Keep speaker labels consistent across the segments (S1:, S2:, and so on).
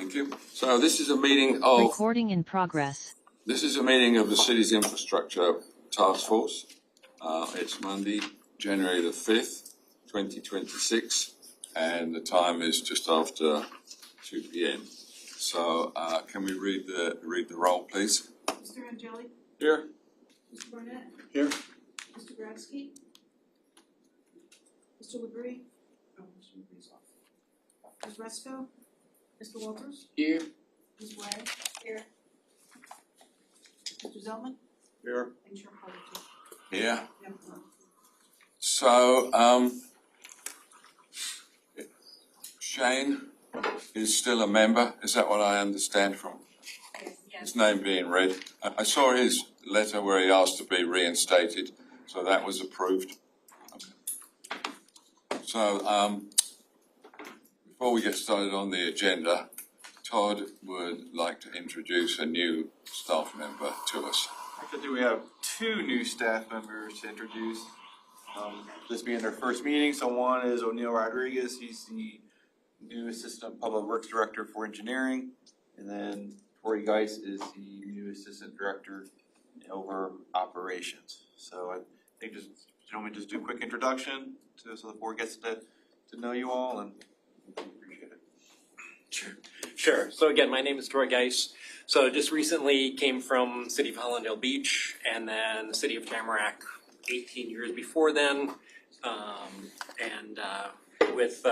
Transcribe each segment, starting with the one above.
S1: Thank you. So this is a meeting of...
S2: Recording in progress.
S1: This is a meeting of the city's infrastructure task force. It's Monday, January the 5th, 2026, and the time is just after 2 p.m. So can we read the roll, please?
S3: Mr. Angeli?
S1: Here.
S3: Mr. Barnett?
S1: Here.
S3: Mr. Gradsky? Mr. Labrie? Oh, Mr. Labrie's off. Ms. Resco? Mr. Walters?
S1: Here.
S3: Ms. Way? Here. Mr. Zelman?
S1: Here.
S3: And Chair Harrington?
S1: Here.
S3: Yep.
S1: So Shane is still a member. Is that what I understand from his name being read? I saw his letter where he asked to be reinstated, so that was approved. Okay. So before we get started on the agenda, Todd would like to introduce a new staff member to us.
S4: Actually, we have two new staff members to introduce. This being their first meeting, so one is O'Neill Rodriguez. He's the new Assistant Public Works Director for Engineering. And then Tori Geis is the new Assistant Director over Operations. So I think just, gentlemen, just do a quick introduction so the board gets to know you all, and appreciate it.
S5: Sure. So again, my name is Troy Geis. So just recently came from City of Hollandale Beach and then the City of Tamarack 18 years before then. With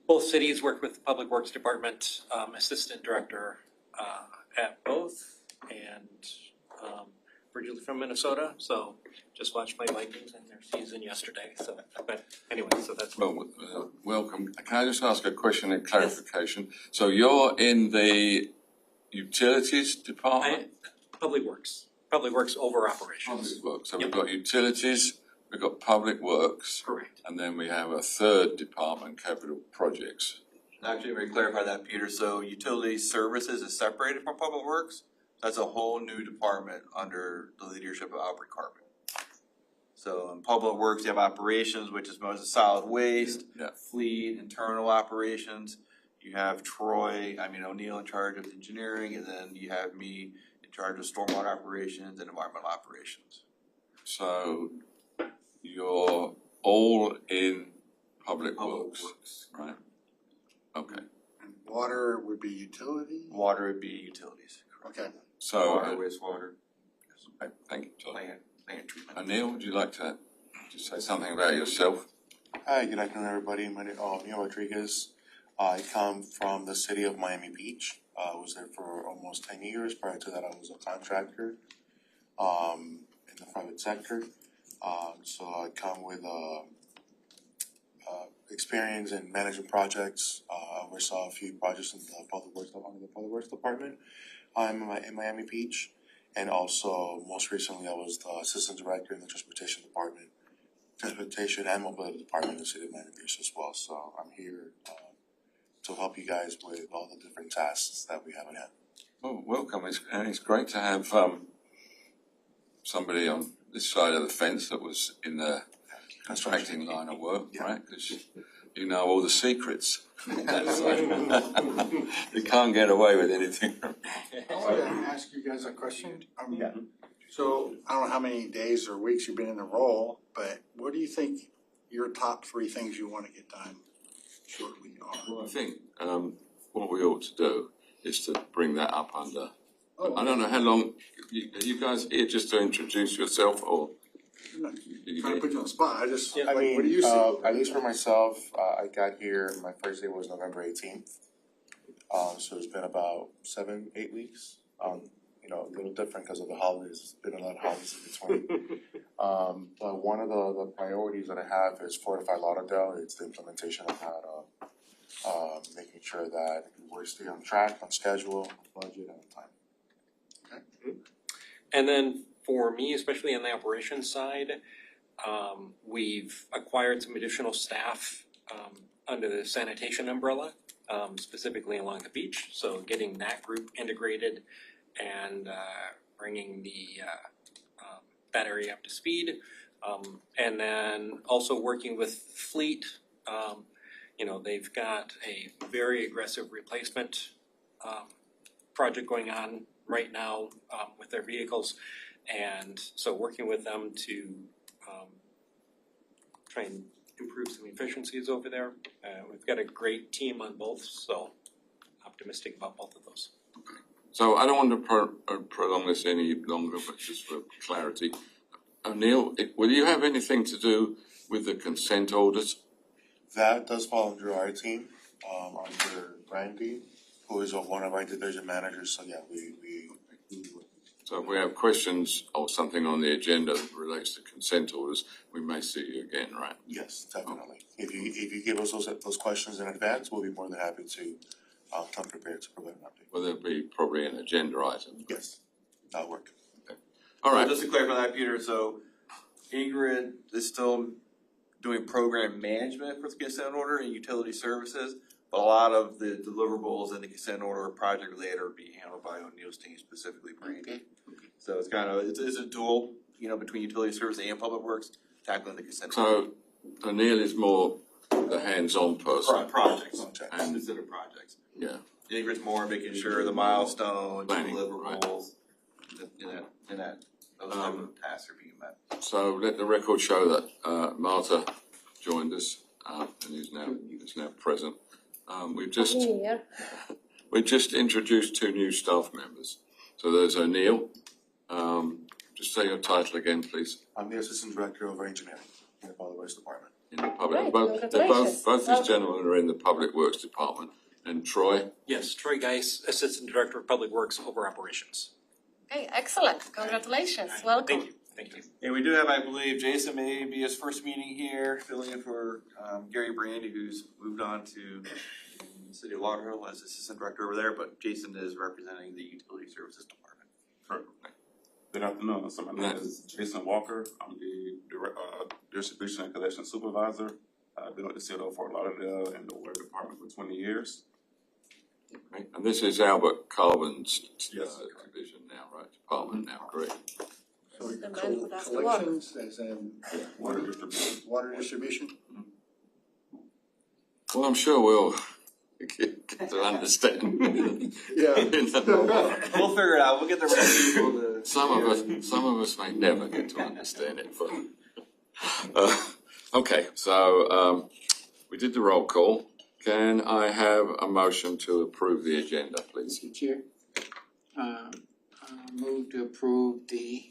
S5: both cities, worked with the Public Works Department, Assistant Director at both, and originally from Minnesota. So just watched my Vikings and their season yesterday. So, but anyway, so that's
S1: welcome. Can I just ask a question and clarification? Yes. So you're in the utilities department?
S5: Public Works over operations.
S1: Public Works. So we've got utilities, we've got Public Works.
S5: Correct.
S1: And then we have a third department, Capital Projects.
S4: Actually, let me clarify that, Peter. So utility services is separated from Public Works. That's a whole new department under the leadership of Albert Carbon. So in Public Works, you have operations, which is most of solid waste, fleet, internal operations. You have O'Neill in charge of engineering, and then you have me in charge of stormwater operations and environmental operations.
S1: So you're all in Public Works, right? Okay.
S6: And water would be utility?
S4: Water would be utilities.
S6: Okay.
S1: So
S4: water, wastewater.
S1: Thank you, Todd.
S4: Land treatment.
S1: O'Neill, would you like to just say something about yourself?
S7: Hi, good afternoon, everybody. My name is O'Neill Rodriguez. I come from the city of Miami Beach. I was there for almost 10 years. Prior to that, I was a contractor in the private sector. So I come with experience in managing projects. I oversaw a few projects in the Public Works Department. I'm in Miami Beach. And also, most recently, I was the Assistant Director in the Transportation and Mobility Department in the city of Miami Beach as well. So I'm here to help you guys with all the different tasks that we have at hand.
S1: Oh, welcome. It's great to have somebody on this side of the fence that was in the contracting line of work, right? Because you know all the secrets. You can't get away with anything.
S6: I want to ask you guys a question. So I don't know how many days or weeks you've been in the role, but what do you think your top 3 things you want to get done shortly are?
S1: Well, I think what we ought to do is to bring that up under. I don't know how long. You guys here just to introduce yourself, or?
S6: I'm trying to put you on the spot. I just,
S7: I mean,
S6: what do you see?
S7: at least for myself, I got here, my first day was November 18th. So it's been about 7-8 weeks. A little different because of the holidays. There's been a lot of holidays in between. But one of the priorities that I have is Fortify Lauderdale. It's the implementation of that, making sure that we stay on track, on schedule, on budget, and on time.
S6: Okay.
S5: And then for me, especially on the operations side, we've acquired some additional staff under the sanitation umbrella, specifically along the beach. So getting that group integrated and bringing that area up to speed. And then also working with fleet. They've got a very aggressive replacement project going on right now with their vehicles. And so working with them to try and improve some efficiencies over there. We've got a great team on both, so optimistic about both of those.
S1: So I don't want to prolong this any longer, but just for clarity. O'Neill, will you have anything to do with the consent orders?
S7: That does fall under our team, under Randy, who is one of our division managers, so yeah, we
S1: So if we have questions or something on the agenda that relates to consent orders, we may see you again, right?
S7: yes, definitely. If you give us those questions in advance, we'll be more than happy to come prepared to provide an update.
S1: Well, there'll be probably an agenda item.
S7: Yes, that'll work.
S1: All right.
S4: Just to clarify that, Peter, so Ingrid is still doing program management for the consent order and utility services, but a lot of the deliverables in the consent order or project related are being handled by O'Neill's team, specifically Brandy. So it's kind of, it's a dual, between utility service and public works, tackling the consent order.
S1: So O'Neill is more the hands-on person.
S4: Projects,
S1: And-
S4: specific projects.
S1: Yeah.
S4: Ingrid's more making sure the milestones,
S1: Planning,
S4: deliverables, those type of tasks are being met.
S1: So let the record show that Marta joined us and is now present. We've just introduced two new staff members. So there's O'Neill. Just say your title again, please.
S7: I'm the Assistant Director of Engineering in the Public Works Department.
S1: In the public,
S2: Right,
S1: both
S2: congratulations.
S1: these gentlemen are in the Public Works Department. And Troy,
S5: Yes, Troy Geis, Assistant Director of Public Works over Operations.
S2: Okay, excellent. Congratulations. Welcome.
S5: Thank you.
S4: And we do have, I believe, Jason may be his first meeting here, filling in for Gary Brandy, who's moved on to the city of Lauderdale as Assistant Director over there, but Jason is representing the Utility Services Department.
S8: Good afternoon, so my name is Jason Walker, I'm the Distribution and Collection Supervisor. I've been with the city of Fort Lauderdale in the water department for 20 years.
S1: right? And this is Albert Carvin's
S8: Yes.
S1: division now, right? Department now, correct?
S6: So
S2: The man who does the work.
S6: collections, as in
S8: Water distribution.
S6: water distribution?
S1: Well, I'm sure we'll get to understand.
S6: Yeah.
S4: We'll figure it out, we'll get the right people to.
S1: Some of us may never get to understand it, but okay. So we did the roll call. Can I have a motion to approve the agenda, please?
S9: Mr. Chair, move to approve the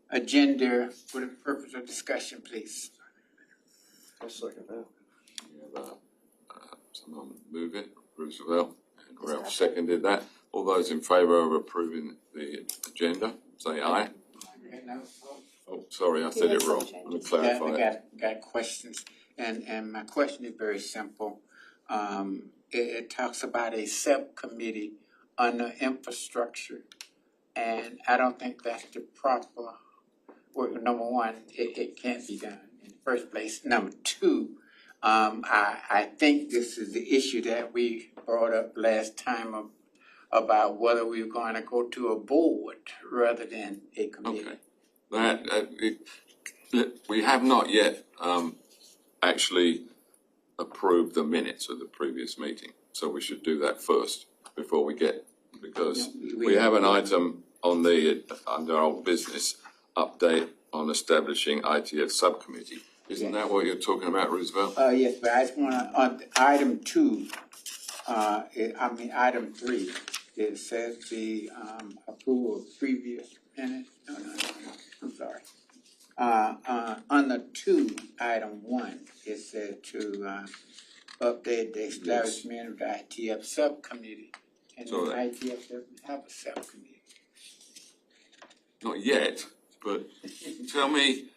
S9: agenda for the purpose of discussion, please.
S6: I'll second that.
S1: We have someone move it, Roosevelt, and Ralph seconded that. All those in favour of approving the agenda, say aye.
S9: Okay, now,
S1: Oh, sorry, I said it wrong. Let me clarify it.
S9: got questions, and my question is very simple. It talks about a subcommittee on the infrastructure, and I don't think that's the proper, well, number one, it can't be done in the first place. Number two, I think this is the issue that we brought up last time about whether we were going to go to a board rather than a committee.
S1: Okay. We have not yet actually approved the minutes of the previous meeting, so we should do that first before we get, because we have an item on under old business update on establishing ITF subcommittee. Isn't that what you're talking about, Roosevelt?
S9: Yes, but I just wanna, on item 2, item 3, it says the, approval of previous minutes, no, I'm sorry. Under 2, item 1, it said to, update the establishment of the ITF subcommittee. And the
S1: So that-
S9: ITF doesn't have a subcommittee.
S1: Not yet, but tell me,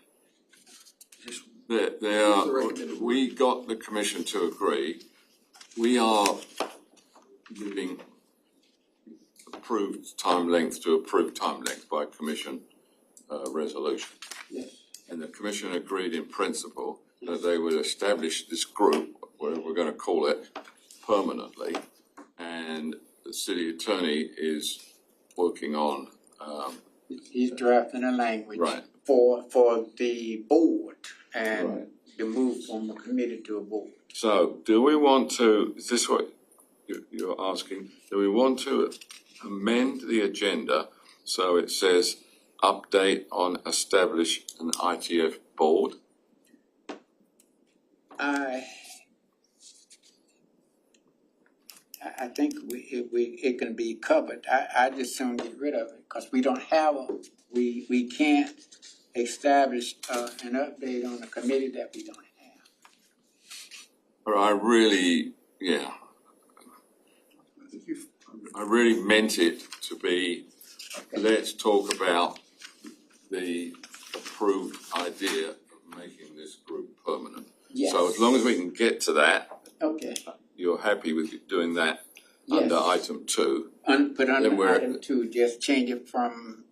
S1: we got the commission to agree. We are giving approved time length to approved time length by commission resolution.
S9: Yes.
S1: And the commission agreed in principle that they would establish this group, whatever we're gonna call it, permanently. And the city attorney is working on,
S9: He's drafting a language
S1: Right.
S9: for the board
S1: Right.
S9: and the move from a committee to a board.
S1: so do we want to, is this what you're asking, do we want to amend the agenda so it says update on establish an ITF board?
S9: I think it can be covered. I just soon get rid of it, cause we don't have we can't establish, an update on a committee that we don't have.
S1: Or I really meant it to be, let's talk about the approved idea of making this group permanent.
S9: Yes.
S1: So as long as we can get to that,
S9: Okay,
S1: you're happy with doing that
S9: yes.
S1: under item 2.
S9: But
S1: Then
S9: under
S1: we're-
S9: item 2, just change it from,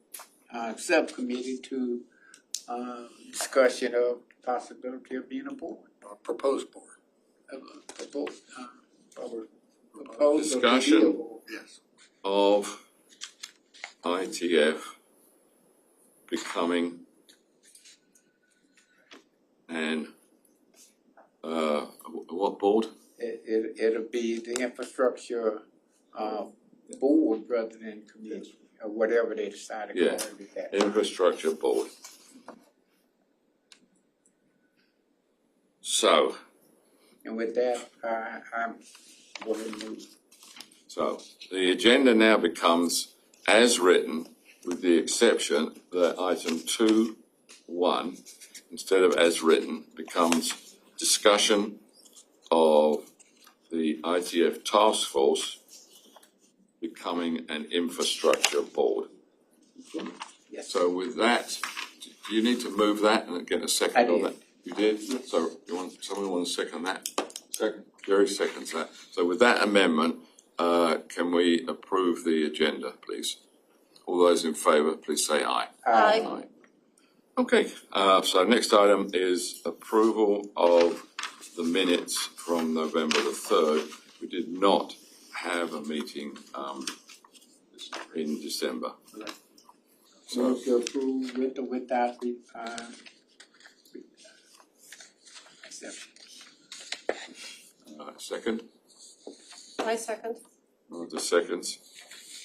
S9: subcommittee to, discussion of possibility of being a board.
S6: Proposed board,
S9: Proposed
S1: Discussion.
S9: to be a board.
S6: yes.
S1: Of ITF becoming an what board?
S9: It'll be the infrastructure, board rather than committee, or whatever they decide to call
S1: Yeah.
S9: it at that.
S1: Infrastructure board. So,
S9: And with that, I'm going to move.
S1: so the agenda now becomes as written, with the exception that item 2.1, instead of as written, becomes discussion of the ITF task force becoming an infrastructure board.
S9: Yes.
S1: So with that, do you need to move that and get a second
S9: I
S1: on
S9: did.
S1: that? You did? So someone want to second that? Second. Jerry seconds that. So with that amendment, can we approve the agenda, please? All those in favour, please say aye.
S2: Aye.
S1: Okay, so next item is approval of the minutes from November the 3rd. We did not have a meeting in December. So,
S9: Move to approve with or without the, exception.
S1: second,
S2: I second.
S1: the seconds.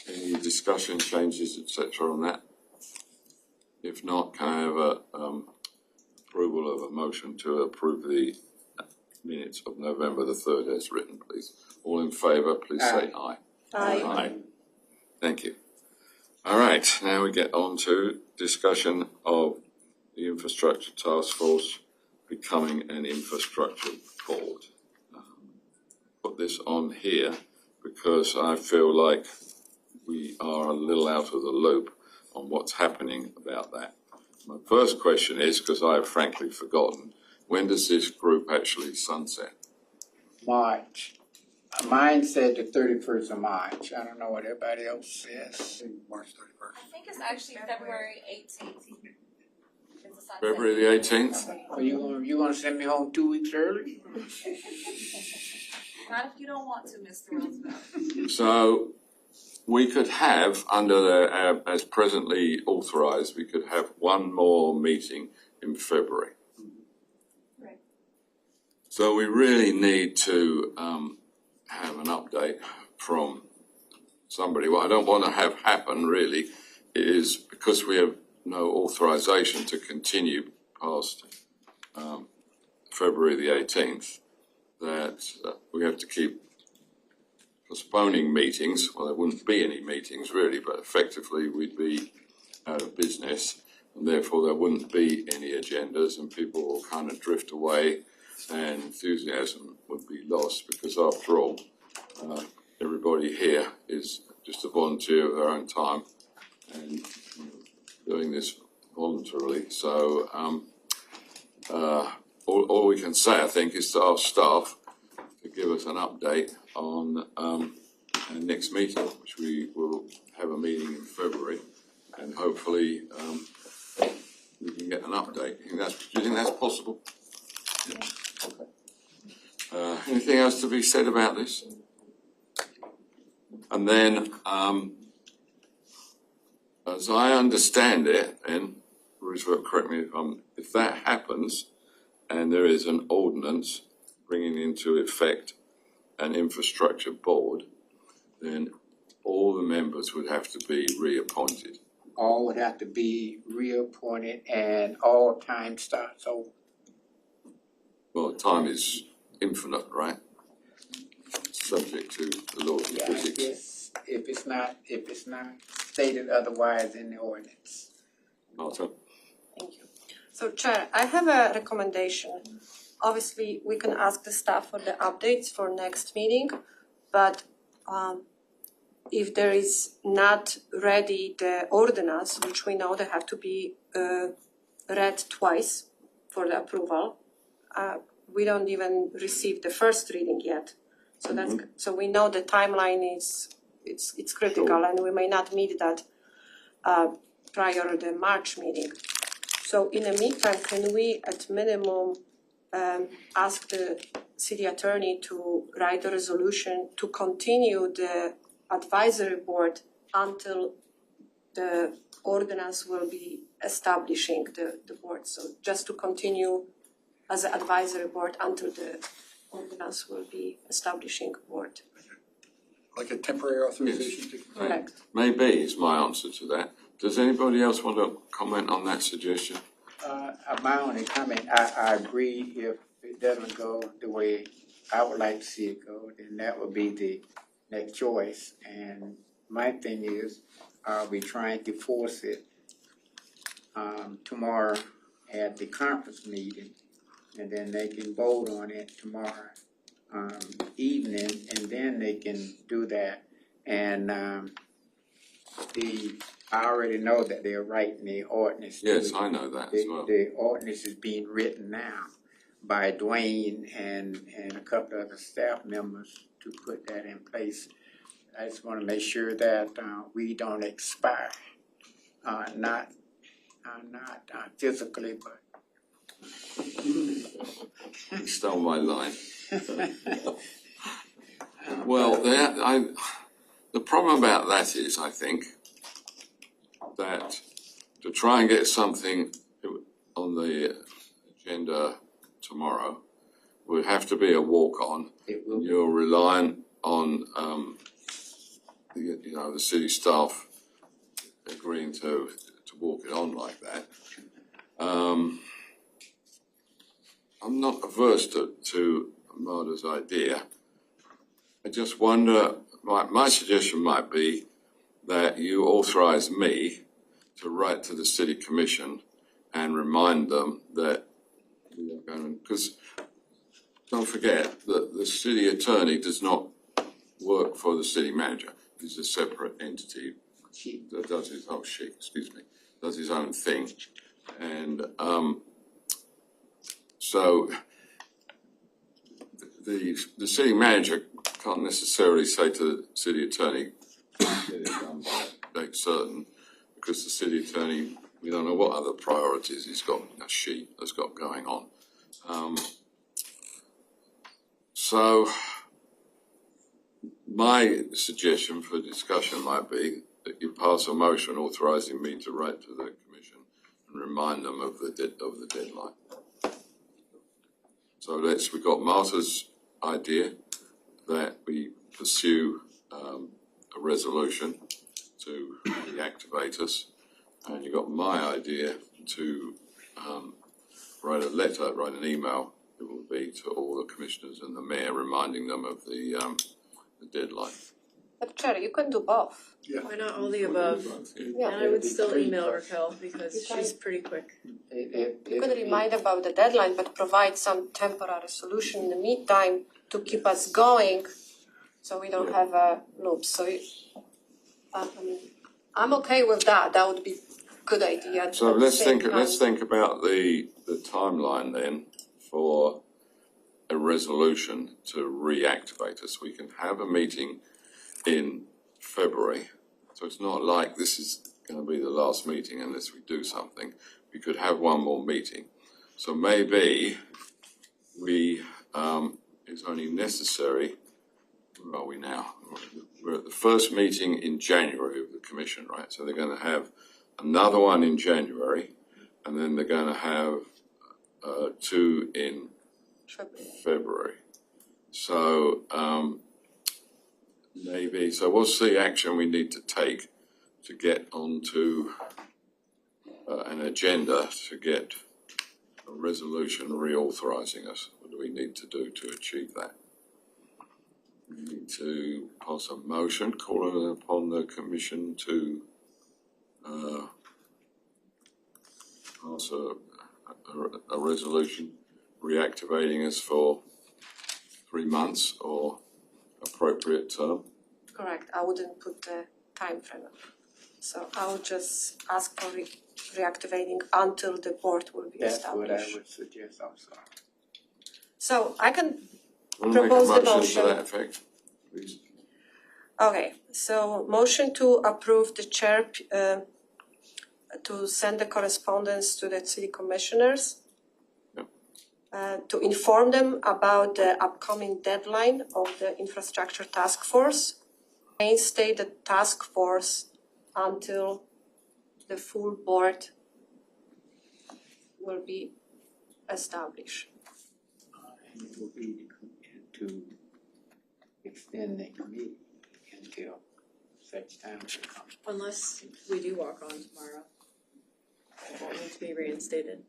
S1: Any discussion, changes, etc. on that? If not, can I have a approval of a motion to approve the minutes of November the 3rd as written, please? All in favour, please say aye.
S2: Aye.
S1: Thank you. All right, now we get on to discussion of the infrastructure task force becoming an infrastructure board. Put this on here because I feel like we are a little out of the loop on what's happening about that. My first question is, because I have frankly forgotten, when does this group actually sunset?
S9: March. Mine said the 31st of March. I don't know what everybody else says.
S6: March 31st.
S2: I think it's actually February 18th.
S1: February the 18th?
S9: Are you gonna send me home 2 weeks early?
S2: Not if you don't want to, Mr. Roosevelt.
S1: So we could have, under the, as presently authorised, we could have one more meeting in February.
S2: Right.
S1: So we really need to have an update from somebody. What I don't want to have happen really is, because we have no authorisation to continue past February the 18th, that we have to keep postponing meetings. Well, there wouldn't be any meetings really, but effectively we'd be out of business, and therefore there wouldn't be any agendas, and people will kind of drift away and enthusiasm would be lost, because after all, everybody here is just a volunteer of their own time and doing this voluntarily. So all we can say, I think, is to our staff to give us an update on our next meeting, which we will have a meeting in February, and hopefully we can get an update. Do you think that's possible? Yeah. Okay. Anything else to be said about this? And then, as I understand it, and Roosevelt, correct me if that happens, and there is an ordinance bringing into effect an infrastructure board, then all the members would have to be reappointed.
S9: All would have to be reappointed and all time starts over.
S1: Well, time is infinite, right? Subject to the laws of
S9: Yeah,
S1: physics.
S9: if it's not stated otherwise in the ordinance.
S1: Martha?
S10: Thank you. So Chair, I have a recommendation. Obviously, we can ask the staff for the updates for next meeting, but if there is not ready the ordinance, which we know they have to be read twice for the approval, we don't even receive the first reading yet. So that's so we know the timeline is it's critical, and we may not meet that prior to the March meeting. So in the meantime, can we at minimum ask the city attorney to write a resolution to continue the advisory board until the ordinance will be establishing the board? So just to continue as an advisory board until the ordinance will be establishing board.
S6: Like a temporary authorization to.
S10: Correct.
S1: Maybe is my answer to that. Does anybody else want to comment on that suggestion?
S9: My only comment, I agree if it doesn't go the way I would like to see it go, then that would be the next choice. And my thing is, are we trying to force it tomorrow at the conference meeting? And then they can vote on it tomorrow evening, and then they can do that. And I already know that they're writing the ordinance.
S1: Yes, I know that as well.
S9: The ordinance is being written now by Dwayne and a couple of other staff members to put that in place. I just want to make sure that we don't expire, not physically, but.
S1: You stole my line. Well, the problem about that is, I think, that to try and get something on the agenda tomorrow would have to be a walk-on. You're reliant on the city staff agreeing to walk it on like that. I'm not averse to Marta's idea. I just wonder, my suggestion might be that you authorize me to write to the city commission and remind them that we are going, because don't forget that the city attorney does not work for the city manager. He's a separate entity that does his does his own thing. And so the city manager can't necessarily say to the city attorney, get it done by a date certain, because the city attorney, we don't know what other priorities he's got, has got going on. So my suggestion for discussion might be that you pass a motion authorising me to write to the commission and remind them of the deadline. So we've got Marta's idea that we pursue a resolution to reactivate us, and you've got my idea to write an email, it will be, to all the commissioners and the mayor, reminding them of the deadline.
S10: But Chair, you can do both.
S2: Why not all the above?
S10: Yeah.
S2: And I would still email Raquel because she's pretty quick.
S10: You could remind about the deadline, but provide some temporary solution in the meantime to keep us going, so we don't have a loop. So, I'm okay with that. That would be a good idea.
S1: So let's think about the timeline then for a resolution to reactivate us. We can have a meeting in February, so it's not like this is going to be the last meeting unless we do something. We could have one more meeting. So maybe it's only necessary, where are we now? We're at the first meeting in January of the commission, right? So they're going to have another one in January, and then they're going to have two in February. So, maybe, so what's the action we need to take to get onto an agenda to get a resolution reauthorising us? What do we need to do to achieve that? We need to pass a motion calling upon the Commission to pass a resolution reactivating us for 3 months or appropriate term.
S10: Correct, I wouldn't put the time frame. So I would just ask for reactivating until the board will be
S9: That's what I
S10: established.
S9: would suggest also.
S10: So I can,
S1: Want to make a
S10: Propose the
S1: motion to
S10: motion.
S1: that effect, please?
S10: okay, so motion to approve the chair, to send the correspondence to the city commissioners.
S1: Yep.
S10: To inform them about the upcoming deadline of the infrastructure task force. Mainstay the task force until the full board will be established.
S9: And it will be to extend the committee until such time as it comes.
S2: Unless we do walk on tomorrow. It won't need to be reinstated.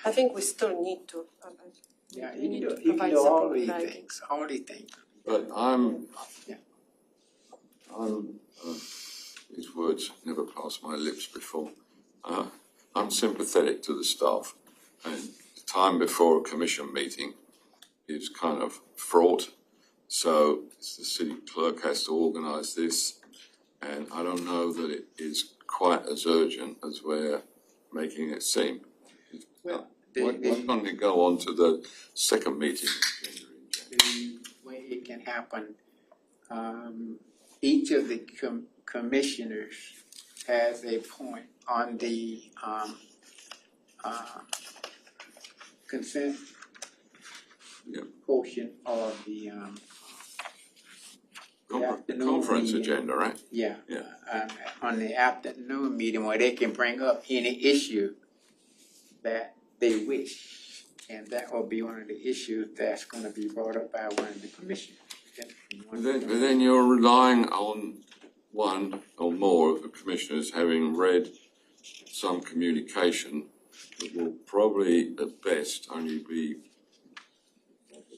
S10: I think we still need to.
S9: Yeah,
S10: we
S9: you
S10: need
S9: can
S10: to
S9: do, you can
S10: provide
S9: do all
S10: something
S9: these
S10: in writing.
S9: things, all these things.
S1: But
S9: Yeah.
S1: these words never passed my lips before. I'm sympathetic to the staff, and the time before a commission meeting is kind of fraught. So the city clerk has to organise this, and I don't know that it is quite as urgent as we're making it seem.
S9: Well,
S1: Why can't it go on to the second meeting in January?
S9: the way it can happen, each of the commissioners has a point on the consent
S1: Yep.
S9: portion of the afternoon
S1: Conference
S9: meeting.
S1: agenda, right?
S9: Yeah.
S1: Yeah.
S9: On the afternoon meeting where they can bring up any issue that they wish. And that will be one of the issues that's gonna be brought up by one of the commissioners.
S1: But then you're relying on one or more of the commissioners having read some communication that will probably at best only be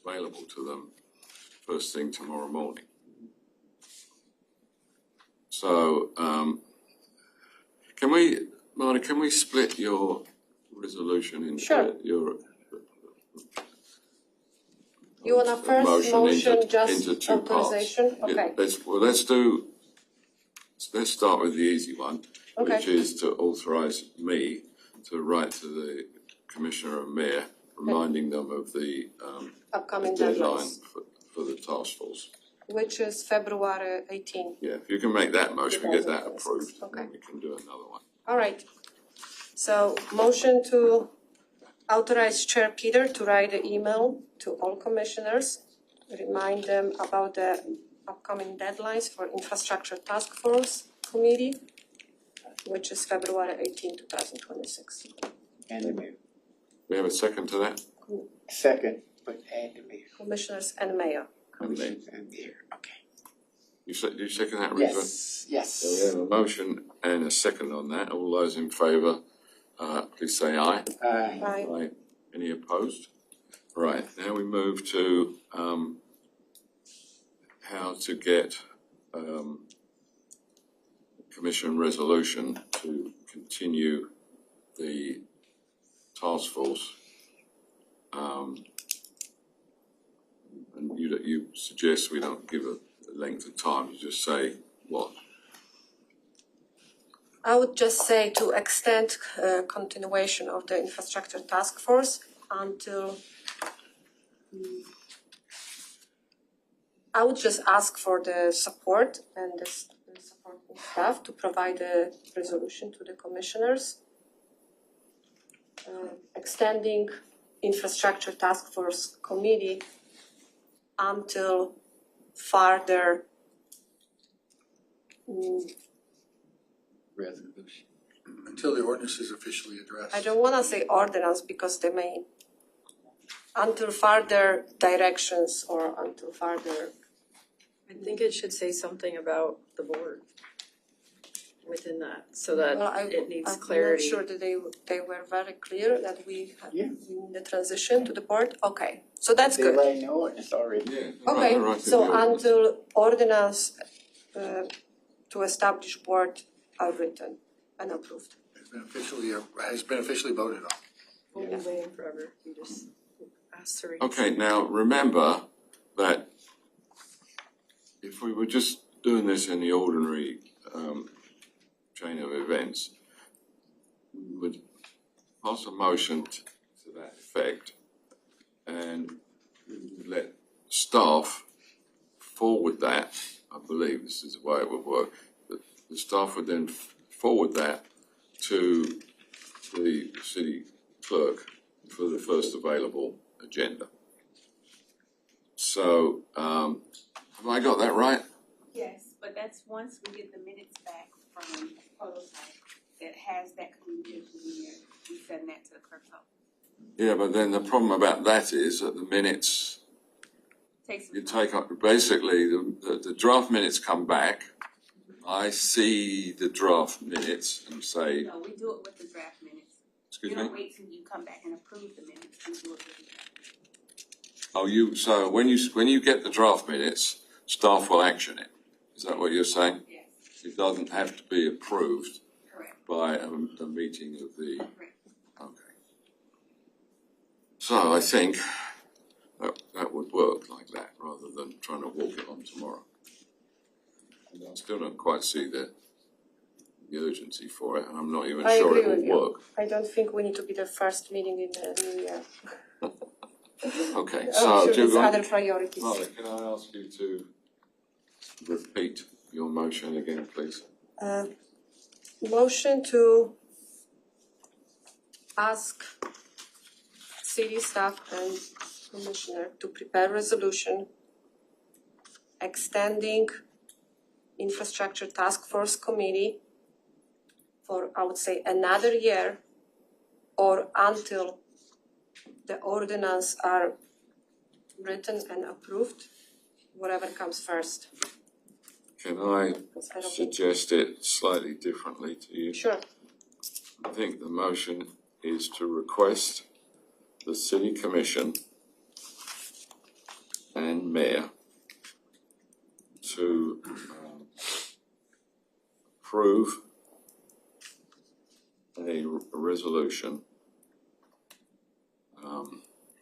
S1: available to them first thing tomorrow morning. So, Marty, can we split your resolution into
S10: Sure.
S1: your
S10: You want a first motion, just
S1: into two parts?
S10: authorization?
S1: Yeah,
S10: Okay,
S1: let's start with the easy one,
S10: okay,
S1: which is to authorise me to write to the Commissioner and Mayor, reminding them of the
S10: upcoming
S1: deadline
S10: deadlines,
S1: for the task force.
S10: which is February 18.
S1: Yeah, if you can make that motion, we get that
S10: 2026.
S1: approved,
S10: Okay.
S1: then we can do another one.
S10: All right. So motion to authorize Chair Peter to write an email to all commissioners, remind them about the upcoming deadlines for infrastructure task force committee, which is February 18, 2026.
S9: And the mayor.
S1: We have a second to that?
S9: Second, but add the mayor.
S10: Commissioners and mayor.
S1: And then,
S9: Commissioners and mayor, okay.
S1: you second that, Rizwan?
S9: Yes,
S1: So we have a motion and a second on that. All those in favour, please say aye.
S10: Aye.
S1: Aye. Any opposed? Right, now we move to how to get Commission resolution to continue the task force. And you suggest we don't give a length of time, you just say what?
S10: I would just say to extend continuation of the infrastructure task force until I would just ask for the support and the supporting staff to provide a resolution to the commissioners. Extending infrastructure task force committee until further
S9: resolution.
S6: Until the ordinance is officially addressed.
S10: I don't wanna say ordinance because they may, until further directions or until further.
S2: I think it should say something about the board within that, so that
S10: Well,
S2: it needs
S10: I'm
S2: clarity.
S10: not sure that they were very clear that we had
S9: Yeah.
S10: the transition to the board. Okay, so that's
S9: They
S10: good.
S9: already know it, it's already.
S1: Yeah.
S10: Okay,
S1: right,
S10: so
S1: in the ordinance.
S10: until ordinance to establish board are written and approved.
S6: Has been officially voted on.
S2: We'll be waiting forever, we just asked to read.
S1: Okay, now remember that if we were just doing this in the ordinary chain of events, we would pass a motion to that effect and we would let staff forward that. I believe this is the way it would work. The staff would then forward that to the city clerk for the first available agenda. So, have I got that right?
S11: Yes, but that's once we get the minutes back from prototype that has that communication in there, we send that to the clerk's office.
S1: Yeah, but then the problem about that is that the minutes,
S11: Takes some
S1: you
S11: time.
S1: take up, basically, the draft minutes come back. I see the draft minutes and say,
S11: No, we do it with the draft minutes.
S1: excuse
S11: You
S1: me?
S11: don't wait till you come back and approve the minutes, we do it with the draft.
S1: Oh, so when you get the draft minutes, staff will action it. Is that what you're saying?
S11: Yes,
S1: It doesn't have to be approved
S11: correct,
S1: by a meeting of the,
S11: correct.
S1: okay. So I think that would work like that, rather than trying to walk it on tomorrow. And I still don't quite see the urgency for it, and I'm not even
S10: I
S1: sure
S10: agree
S1: it
S10: with
S1: will
S10: you.
S1: work.
S10: I don't think we need to be the first meeting in the new year.
S1: Okay,
S10: I'm
S1: so
S10: sure
S1: do you
S10: there's other
S1: want,
S10: priorities.
S1: Molly, can I ask you to repeat your motion again, please?
S10: Motion to ask city staff and commissioner to prepare resolution extending infrastructure task force committee for, I would say, another year or until the ordinance are written and approved, whatever comes first.
S1: Can I
S10: 'Cause I don't think-
S1: suggest it slightly differently to you?
S10: Sure.
S1: I think the motion is to request the city commission and mayor to approve a resolution.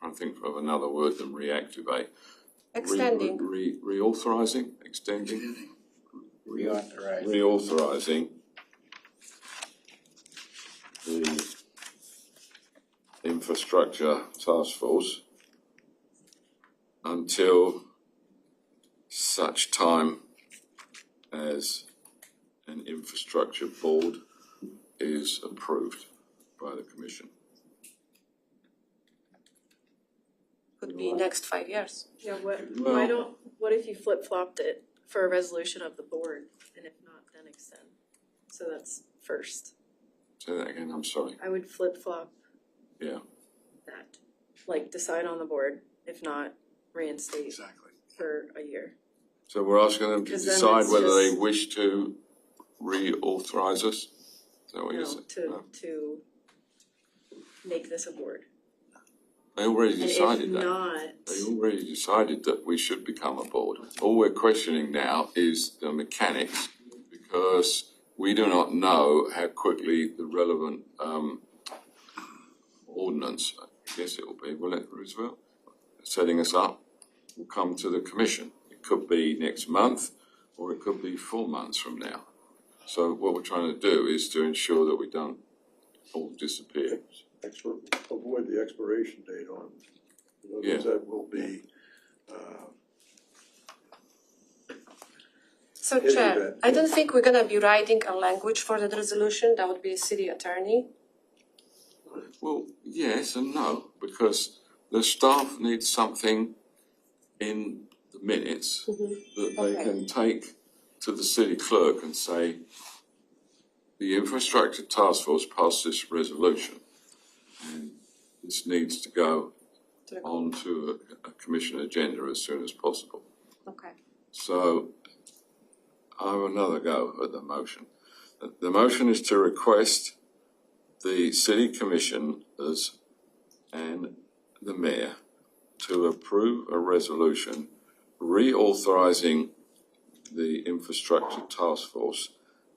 S1: I think of another word than reactivate.
S10: Extending.
S1: Reauthorizing, extending,
S9: Reauthorize.
S1: reauthorizing the infrastructure task force until such time as an infrastructure board is approved by the commission.
S10: Could be next 5 years.
S2: Yeah,
S1: Well-
S2: what if you flip-flopped it for a resolution of the board, and if not, then extend? So that's first.
S1: Say that again, I'm sorry.
S2: I would flip-flop
S1: Yeah.
S2: that, like decide on the board, if not reinstate
S6: Exactly.
S2: for a year.
S1: So we're asking them to
S2: 'Cause then
S1: decide
S2: it's
S1: whether they
S2: just-
S1: wish to reauthorize us? Is that what you're
S2: No,
S1: saying?
S2: to make this a board.
S1: They already
S2: And
S1: decided
S2: if
S1: that.
S2: not,
S1: They already decided that we should become a board. All we're questioning now is the mechanics, because we do not know how quickly the relevant ordinance, I guess it will be, will it, Roosevelt? Setting us up, will come to the commission. It could be next month, or it could be 4 months from now. So what we're trying to do is to ensure that we don't all disappear.
S12: Avoid the expiration date on, in other words,
S1: Yeah.
S12: that will be,
S10: So
S12: Any
S10: Chair,
S12: event,
S10: I don't think we're gonna be writing a language for that resolution, that would be a city attorney.
S1: Well, yes and no, because the staff needs something in the minutes that they
S10: Okay.
S1: can take to the city clerk and say, the infrastructure task force passed this resolution, and this needs to go onto a commission agenda as soon as possible.
S10: Okay.
S1: So I have another go at the motion. The motion is to request the city commissioners and the mayor to approve a resolution reauthorizing the infrastructure task force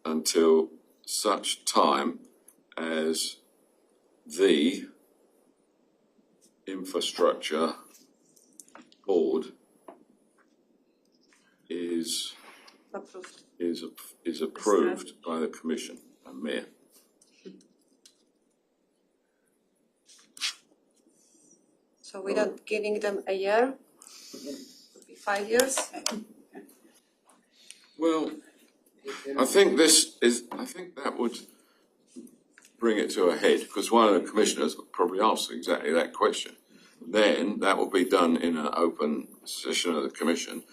S1: until such time as the infrastructure board is
S10: Approved.
S1: is approved by the commission and mayor.
S10: So we're not giving them a year? Would be 5 years?
S1: Well, I think that would bring it to a head, because one of the commissioners would probably ask exactly that question. Then that will be done in an open session of the commission,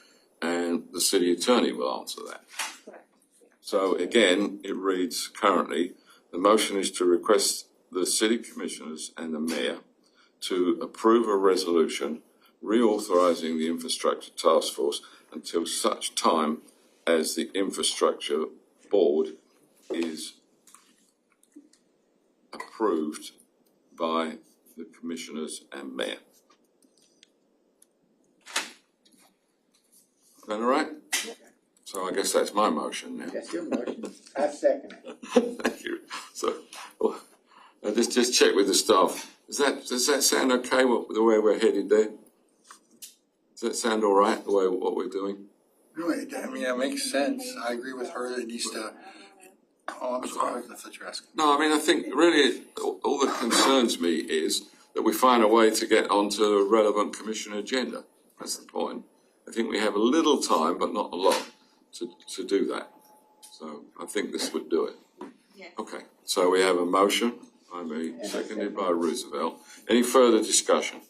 S1: and the city attorney will answer that. So again, it reads currently, the motion is to request the city commissioners and the mayor to approve a resolution reauthorizing the infrastructure task force until such time as the infrastructure board is approved by the commissioners and mayor. Is that all right? So I guess that's my motion now.
S9: That's your motion. I second it.
S1: Thank you. So, well, just check with the staff. Does that sound okay? The way we're headed there? Does that sound all right? The way what we're doing?
S6: Really, I mean, it makes sense. I agree with her. It needs to. Oh, I'm sorry. That's what you're asking.
S1: No, I mean, I think really all that concerns me is that we find a way to get onto a relevant commission agenda. That's the point. I think we have a little time, but not a lot, to do that. So I think this would do it.
S11: Yes.
S1: Okay, so we have a motion by me, seconded by Roosevelt. Any further discussion?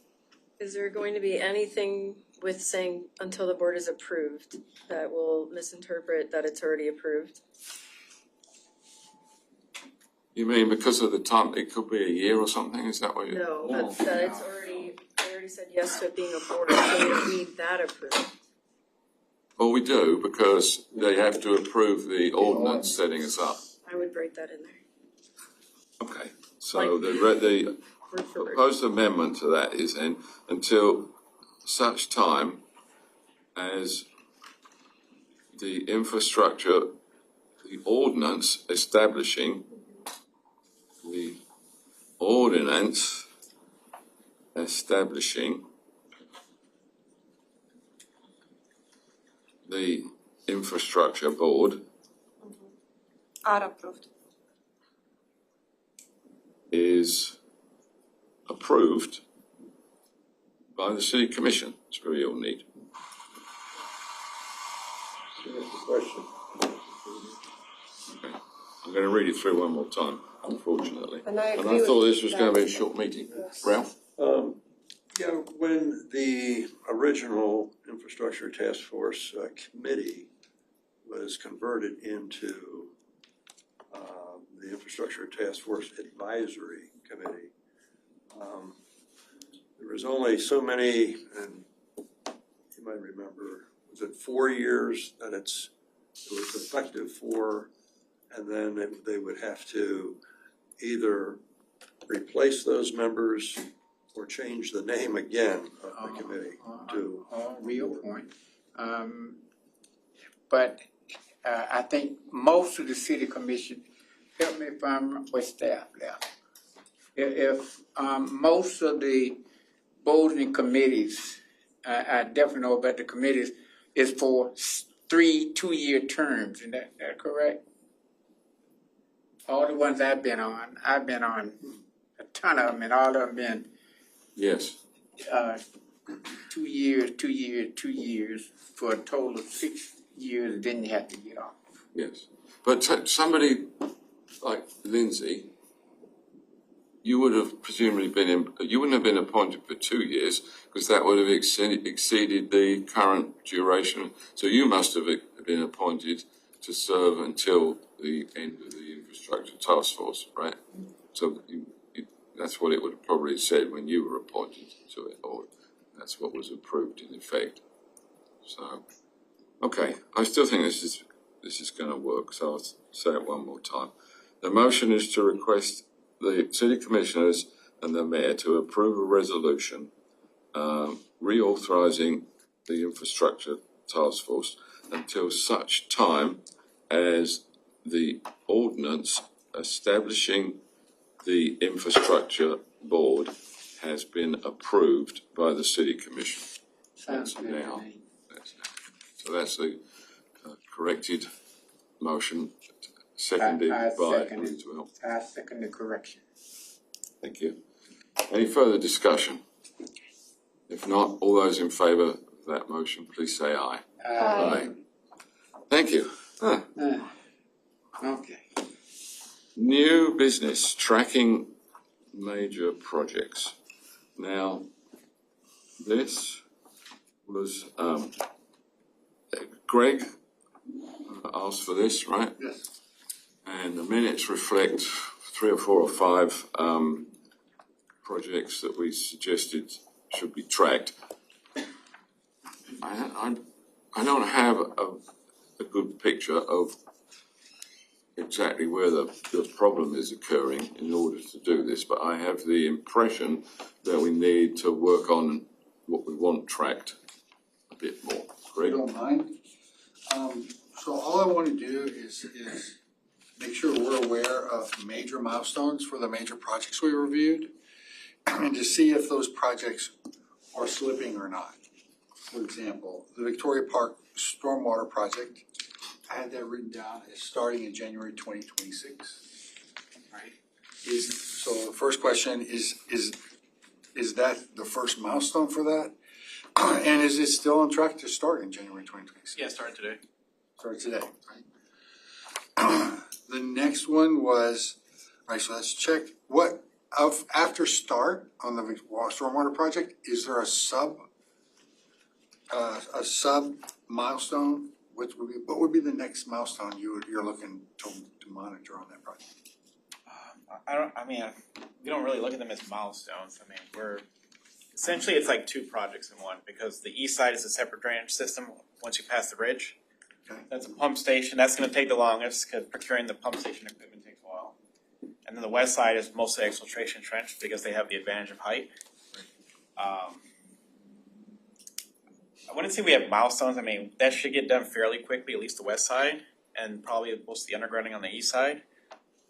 S2: Is there going to be anything with saying until the board is approved that will misinterpret that it's already approved?
S1: You mean because of the time, it could be a year or something, is that what you?
S2: No, that it's already, they already said yes to it being a board, so we don't need that approved.
S1: Well, we do, because they have to approve the ordinance setting us up.
S2: I would break that in there.
S1: Okay, so the
S2: Word for word.
S1: proposed amendment to that is then until such time as the infrastructure, the ordinance establishing the infrastructure board
S10: Are approved.
S1: is approved by the city commission. That's really all need.
S12: That's the question.
S1: Okay. I'm going to read it through one more time, unfortunately.
S10: And I
S1: And
S10: agree
S1: I thought
S10: with
S1: this was going to be a
S10: that.
S1: short meeting.
S10: Yes.
S1: Ralph?
S12: Yeah, when the original infrastructure task force committee was converted into the infrastructure task force advisory committee, there was only so many, and you might remember, was it 4 years that it was effective for, and then they would have to either replace those members or change the name again of the committee to.
S9: Real point. But I think most of the city commission, help me if I'm with staff left. If most of the boards and committees, I definitely know about the committees, is for 3 2-year terms, is that correct? All the ones I've been on a ton of them, and all of them been
S1: Yes.
S9: 2 years, 2 years, 2 years, for a total of 6 years, then you have to get off.
S1: Yes. But somebody like Lindsay, you would have presumably you wouldn't have been appointed for 2 years, because that would have exceeded the current duration. So you must have been appointed to serve until the end of the infrastructure task force, right? So that's what it would have probably said when you were appointed to it, or that's what was approved in effect. So, okay, I still think this is going to work, so I'll say it one more time. The motion is to request the city commissioners and the mayor to approve a resolution reauthorising the infrastructure task force until such time as the ordinance establishing the infrastructure board has been approved by the city commission.
S9: Sounds
S1: That's
S9: good to
S1: now.
S9: me.
S1: So that's the corrected motion, seconded
S9: I
S1: by
S9: second it.
S1: Roosevelt.
S9: I second the correction.
S1: Thank you. Any further discussion? If not, all those in favour of that motion, please say aye. Aye. Thank you.
S9: Okay.
S1: New business, tracking major projects. Now, this was, Greg asked for this, right?
S6: Yes.
S1: And the minutes reflect 3 or 4 or 5 projects that we suggested should be tracked. I don't have a good picture of exactly where the problem is occurring in order to do this, but I have the impression that we need to work on what we want tracked a bit more. Greg?
S6: You don't mind? So all I want to do is make sure we're aware of major milestones for the major projects we reviewed and to see if those projects are slipping or not. For example, the Victoria Park Stormwater Project, I had that written down as starting in January 2026. Right? So the first question is that the first milestone for that? And is it still on track to start in January 2026?
S4: Yeah, starting today.
S6: Start today, right? The next one was, all right, so let's check after start on the stormwater project, is there a sub milestone? What would be the next milestone you're looking to monitor on that project?
S13: We don't really look at them as milestones. Essentially it's like 2 projects in one, because the east side is a separate drainage system once you pass the bridge.
S6: Okay.
S13: That's a pump station, that's gonna take the longest, because procuring the pump station equipment takes a while. And then the west side is mostly exfiltration trench, because they have the advantage of height. I wouldn't say we have milestones. That should get done fairly quickly, at least the west side, and probably most of the undergrounding on the east side,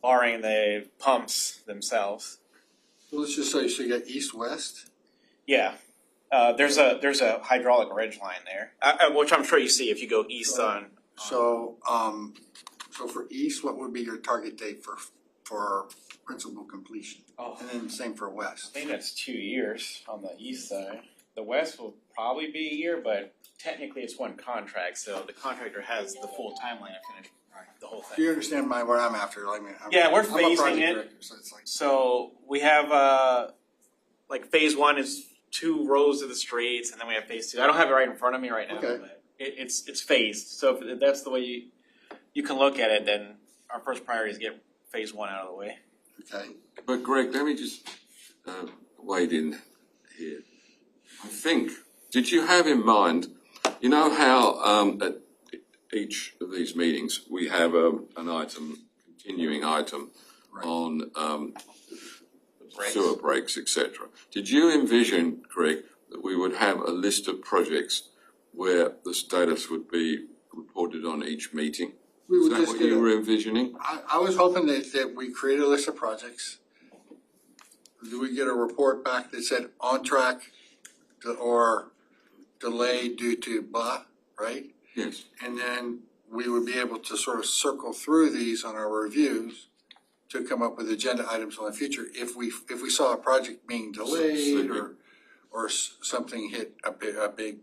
S13: barring the pumps themselves.
S6: So let's just say, so you got east-west?
S13: Yeah, there's a hydraulic ridge line there, which I'm sure you see if you go east on.
S6: So for east, what would be your target date for principal completion?
S13: Oh.
S6: And then same for west?
S13: I think that's 2 years on the east side. The west will probably be a year, but technically it's one contract, so the contractor has the full timeline to finish the whole
S6: Do you
S13: thing.
S6: understand what I'm after?
S13: Yeah, we're
S6: I'm a
S13: phasing
S6: project
S13: it.
S6: director, so it's like.
S13: So we have phase 1 is 2 rows of the streets, and then we have phase 2. I don't have it right in front of me right now,
S6: Okay.
S13: but it's phased. So if that's the way you can look at it, then our first priority is get phase 1 out of the way.
S6: Okay.
S1: But Greg, let me just wade in here. I think, did you have in mind, you know how at each of these meetings we have an item, continuing item on sewer breaks, etc. Did you envision, Greg, that we would have a list of projects where the status would be reported on each meeting?
S6: We
S1: Is
S6: would
S1: that
S6: just
S1: what
S6: get
S1: you were envisioning?
S6: I was hoping that we create a list of projects. Do we get a report back that said on track or delayed due to blah, right?
S1: Yes.
S6: And then we would be able to sort of circle through these on our reviews to come up with agenda items in the future. If we saw a project being delayed or something hit a big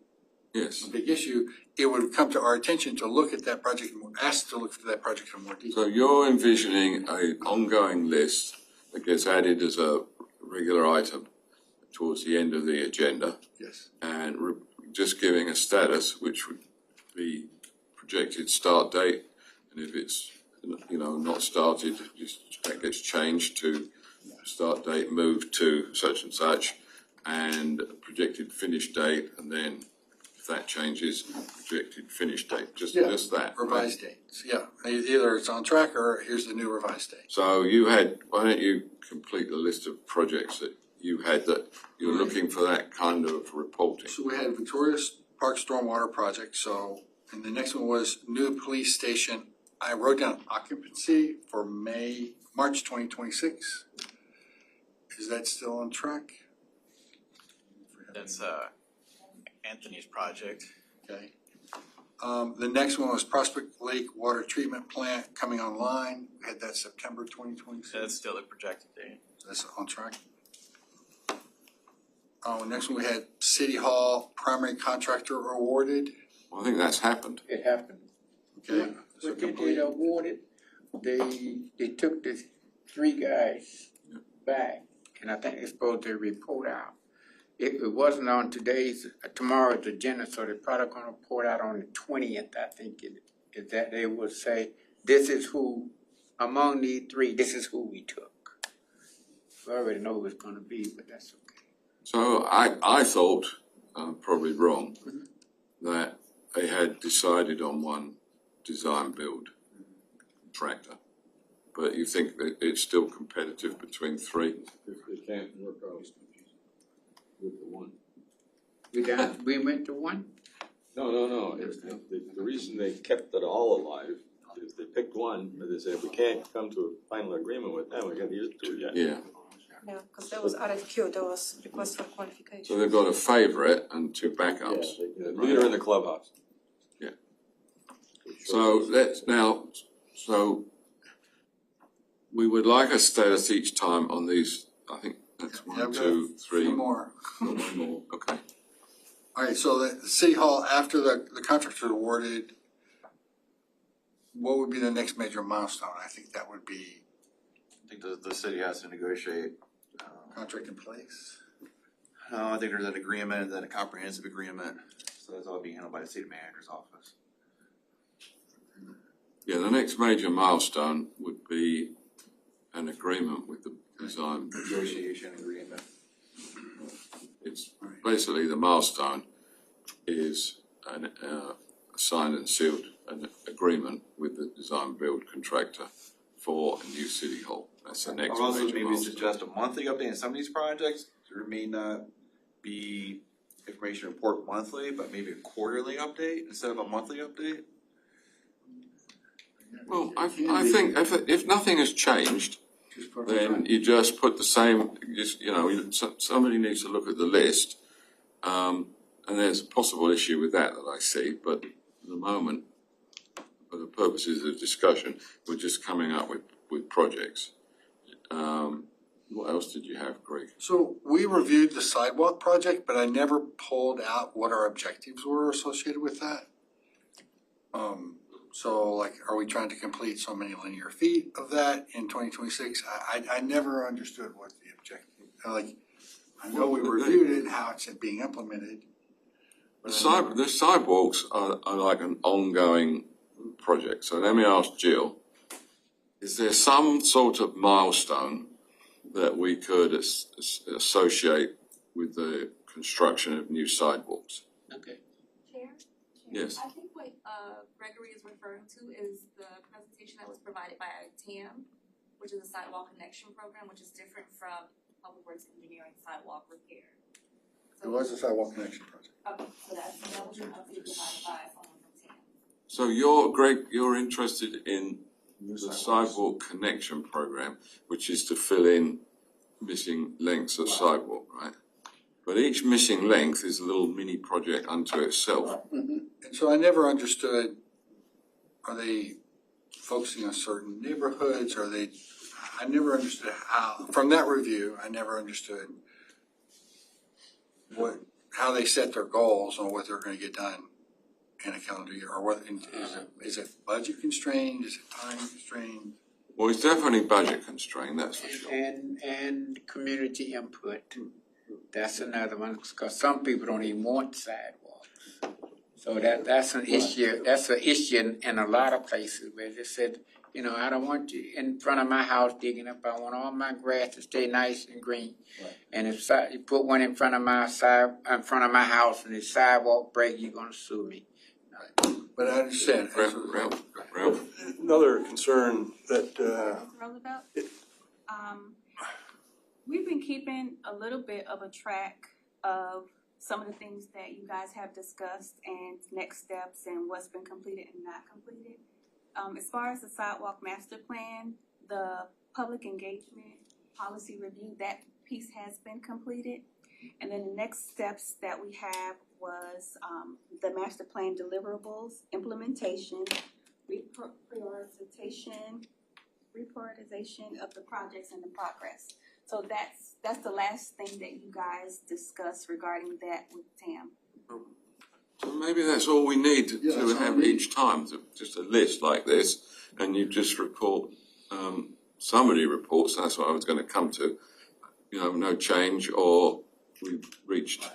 S6: issue, it would come to our attention to look at that project, ask to look at that project in more detail.
S1: So you're envisioning an ongoing list that gets added as a regular item towards the end of the agenda.
S6: Yes.
S1: And just giving a status, which would be projected start date, and if it's not started, just that gets changed to start date moved to such and such, and projected finish date, and then if that changes, projected finish date, just that. Right?
S6: Revised dates, yeah. Either it's on track or here's the new revised date.
S1: So why don't you complete the list of projects that you had that you're looking for that kind of reporting?
S6: So we had Victoria Park Stormwater Project, and the next one was new police station. I wrote down occupancy for March 2026. Is that still on track?
S13: That's Anthony's project.
S6: Okay. The next one was Prospect Lake Water Treatment Plant coming online. We had that September 2026.
S13: That's still the projected date.
S6: That's on track. Next one we had City Hall primary contractor awarded.
S1: Well, I think that's happened.
S9: It happened.
S6: Okay. So
S9: What they
S6: complete.
S9: did awarded, they took the 3 guys back, and I think they're supposed to report out. It wasn't on tomorrow's agenda, so they're probably gonna report out on the 20th, I think is that they would say, this is who, among these 3, this is who we took. We already know who it's gonna be, but that's okay.
S1: So I thought, probably wrong, that they had decided on one design build contractor. But you think that it's still competitive between 3?
S14: If they can't work out with the one.
S9: We went to 1?
S14: No. The reason they kept it all alive is they picked one, but they said, if we can't come to a final agreement with them, we gotta use 2 yet.
S1: Yeah.
S10: Yeah, because there was RFQ, there was request for qualification.
S1: So they've got a favourite and 2 backups.
S14: Yeah, leader in the clubhouse.
S1: Yeah. So so we would like a status each time on these. I think that's
S6: Yeah,
S1: 1,
S6: I've got
S1: 2, 3.
S6: 3 more.
S1: One more. Okay.
S6: All right, so the City Hall, after the contractor awarded, what would be the next major milestone? I think that would be
S4: I think the city has to negotiate.
S6: contract in place.
S4: I think there's an agreement, then a comprehensive agreement, so that's all being handled by the city manager's office.
S1: Yeah, the next major milestone would be an agreement with the design.
S4: Negotiation agreement.
S1: It's basically the milestone is a signed and sealed an agreement with the design build contractor for a new city hall. That's the next
S4: I'll also
S1: major
S4: maybe
S1: milestone.
S4: suggest a monthly update in some of these projects. There may not be information report monthly, but maybe a quarterly update instead of a monthly update.
S1: Well, I think if nothing has changed,
S6: Just put
S1: then you just put the same, somebody needs to look at the list. And there's a possible issue with that I see, but at the moment, for the purposes of discussion, we're just coming up with projects. What else did you have, Greg?
S6: So we reviewed the sidewalk project, but I never pulled out what our objectives were associated with that. So like, are we trying to complete so many linear feet of that in 2026? I never understood what the objective, like, I know we reviewed it and how it's being implemented.
S1: The sidewalks are like an ongoing project. So let me ask Jill, is there some sort of milestone that we could associate with the construction of new sidewalks?
S9: Okay.
S15: Chair?
S1: Yes.
S15: I think what Gregory is referring to is the presentation that was provided by TAM, which is a sidewalk connection program, which is different from Public Works Engineering sidewalk repair.
S6: It was a sidewalk connection project.
S15: Okay, so that was an update provided by someone from TAM.
S1: So Greg, you're interested in the sidewalk connection program, which is to fill in missing lengths of sidewalk, right? But each missing length is a little mini project unto itself.
S6: And so I never understood, are they focusing on certain neighborhoods? I never understood how, from that review, I never understood how they set their goals on what they're gonna get done in a calendar year, or is it budget constrained, is it time constrained?
S1: Well, it's definitely budget constrained, that's for sure.
S9: And community input. That's another one, because some people don't even want sidewalks. So that's an issue in a lot of places where they said You know, I don't want you in front of my house digging up. I want all my grass to stay nice and green.
S6: Right.
S9: And if you put one in front of my house and the sidewalk break, you're gonna sue me.
S6: But I understand.
S1: Ralph,
S12: Another concern that,
S11: Roosevelt? We've been keeping a little bit of a track of some of the things that you guys have discussed and next steps and what's been completed and not completed. As far as the sidewalk master plan, the public engagement policy review, that piece has been completed. And then the next steps that we have was the master plan deliverables, implementation, reprioritization of the projects and the progress. So that's the last thing that you guys discussed regarding that with TAM.
S1: so maybe that's all we need to have each time, just a list like this, and you just report, somebody reports, that's what I was gonna come to, you know, no change, or we've reached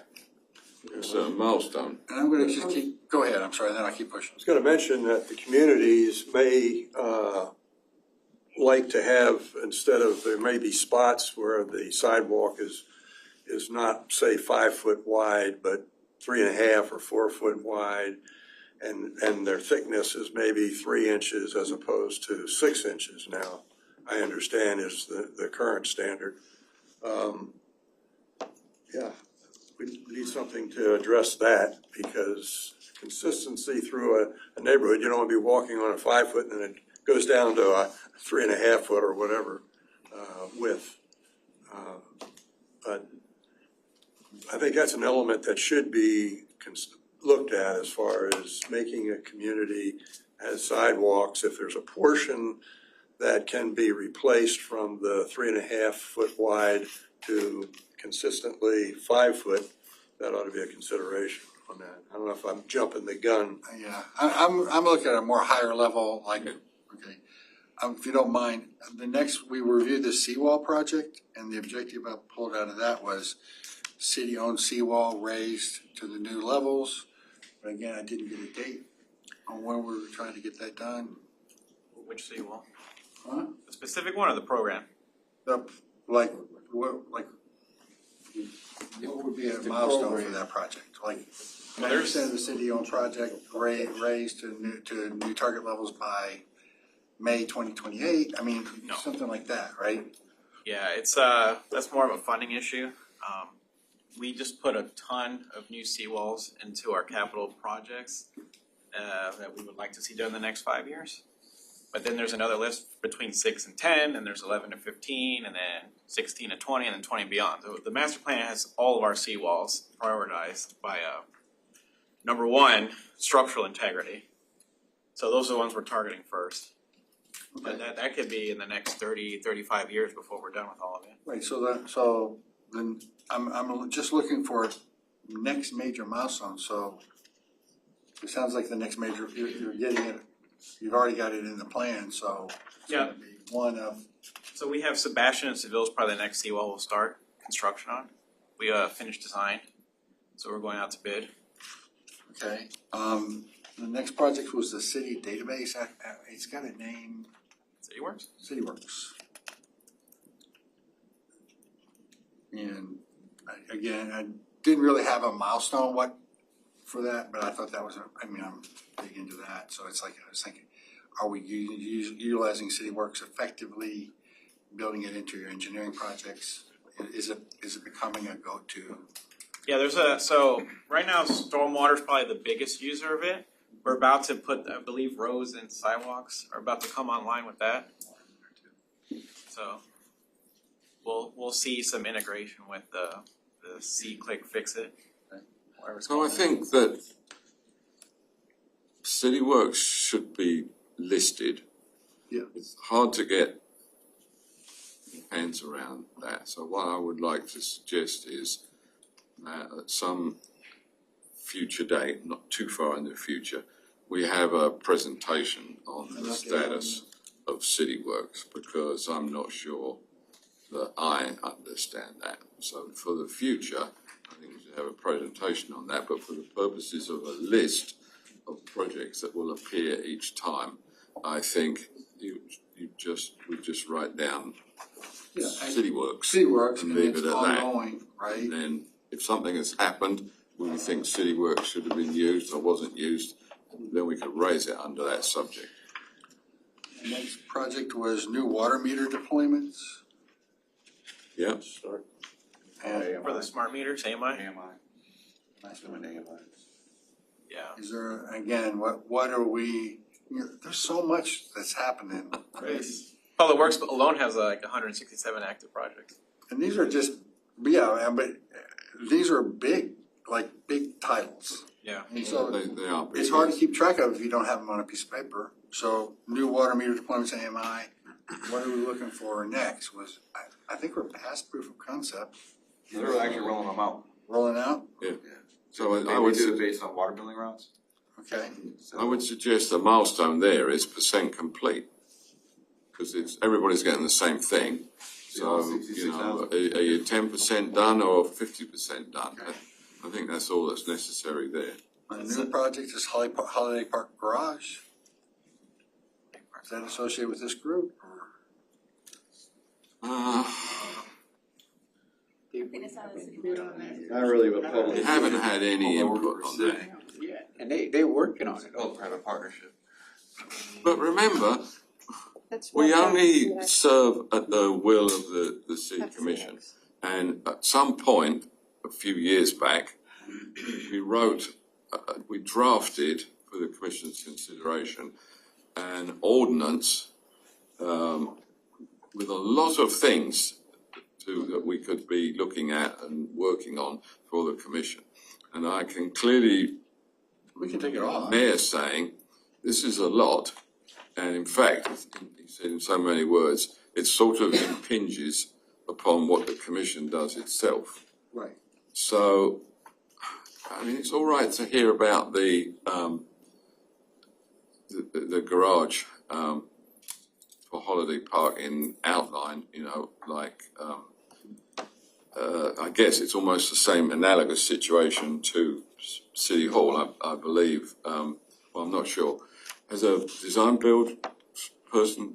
S1: a certain milestone.
S6: And I'm gonna just go ahead, I'm sorry, then I'll keep pushing.
S12: I was gonna mention that the communities may, like to have, instead of, there may be spots where the sidewalk is not, say, 5 foot wide, but 3.5 or 4 foot wide, and their thickness is maybe 3 inches as opposed to 6 inches now, I understand is the current standard. Yeah, we need something to address that, because consistency through a neighborhood, you don't want to be walking on a 5 foot and then it goes down to a 3.5 foot or whatever width. But I think that's an element that should be looked at as far as making a community as sidewalks. If there's a portion that can be replaced from the 3.5 foot wide to consistently 5 foot, that ought to be a consideration on that. I don't know if I'm jumping the gun.
S6: Yeah, I'm looking at a more higher level, like, okay. If you don't mind, we reviewed the seawall project, and the objective I pulled out of that was city-owned seawall raised to the new levels. But again, I didn't get a date on when we were trying to get that done.
S13: Which seawall?
S6: Huh?
S13: The specific one or the program?
S6: What would be a milestone for that project? Like, 90% of the city-owned project raised to new target levels by May 2028. I mean, something like that, right?
S13: Yeah, it's that's more of a funding issue. We just put a ton of new seawalls into our capital projects that we would like to see done in the next 5 years. But then there's another list between 6 and 10, and there's 11 to 15, and then 16 to 20, and then 20 and beyond. So the master plan has all of our seawalls prioritized by number one, structural integrity. So those are the ones we're targeting first.
S6: Okay.
S13: And that could be in the next 30, 35 years before we're done with all of it.
S6: Right, so then I'm just looking for next major milestone, so it sounds like the next major, you're getting it, you've already got it in the plan, so it's gonna be one of.
S13: So we have Sebastian and Seville's probably the next seawall we'll start construction on. We finished design, so we're going out to bid.
S6: Okay, the next project was the city database, it's got a name.
S13: CityWorks?
S6: CityWorks. And again, I didn't really have a milestone for that, but I thought that was I'm big into that, so it's like, I was thinking, are we utilizing CityWorks effectively, building it into your engineering projects? Is it becoming a go-to?
S13: Yeah, so right now stormwater is probably the biggest user of it. We're about to put, I believe, roads and sidewalks are about to come online with that. So we'll see some integration with the C-Click Fix-It.
S1: So I think that CityWorks should be listed.
S6: Yeah.
S1: It's hard to get hands around that. So what I would like to suggest is that at some future date, not too far in the future, we have a presentation on the status of CityWorks, because I'm not sure that I understand that. So for the future, I think we should have a presentation on that, but for the purposes of a list of projects that will appear each time, I think we just write down
S6: Yeah,
S1: City Works.
S6: City Works,
S1: And
S6: and
S1: leave
S6: it's
S1: it at that.
S6: ongoing, right?
S1: And then if something has happened, we think City Works should have been used or wasn't used, then we could raise it under that subject.
S6: The next project was new water meter deployments.
S1: Yeah.
S6: And
S13: For the smart meters, AMI?
S6: nice doing AMI.
S13: Yeah.
S6: Is there, again, what are we, there's so much that's happening.
S13: Public Works alone has like 167 active projects.
S6: And these are just, yeah, but these are big, like big titles.
S13: Yeah.
S6: And so
S1: They are.
S6: it's hard to keep track of if you don't have them on a piece of paper. So new water meter deployments, AMI, what are we looking for next? I think we're past proof of concept.
S4: They're actually rolling them out.
S6: Rolling out?
S1: Yeah. So I
S4: They
S1: would
S4: do it based on water billing routes.
S6: Okay.
S1: I would suggest the milestone there is % complete. Because everybody's getting the same thing. So, you know, are you 10% done or 50% done? I think that's all that's necessary there.
S6: A new project is Holiday Park Garage. Is that associated with this group?
S14: Not really with public.
S1: We haven't had any input on that.
S9: Yeah, and they're working on it.
S4: Oh, private partnership.
S1: But remember,
S10: That's
S1: we
S10: what
S1: only
S10: that's
S1: serve at the will of the city commission. And at some point, a few years back, we drafted for the commission's consideration an ordinance with a lot of things that we could be looking at and working on for the commission. And I can clearly,
S6: We can take it off.
S1: Mayor saying, this is a lot. And in fact, he said in so many words, it sort of impinges upon what the commission does itself.
S6: Right.
S1: So, I mean, it's all right to hear about the garage for Holiday Park in outline, you know, like, I guess it's almost the same analogous situation to City Hall, I believe. Well, I'm not sure. As a design build person,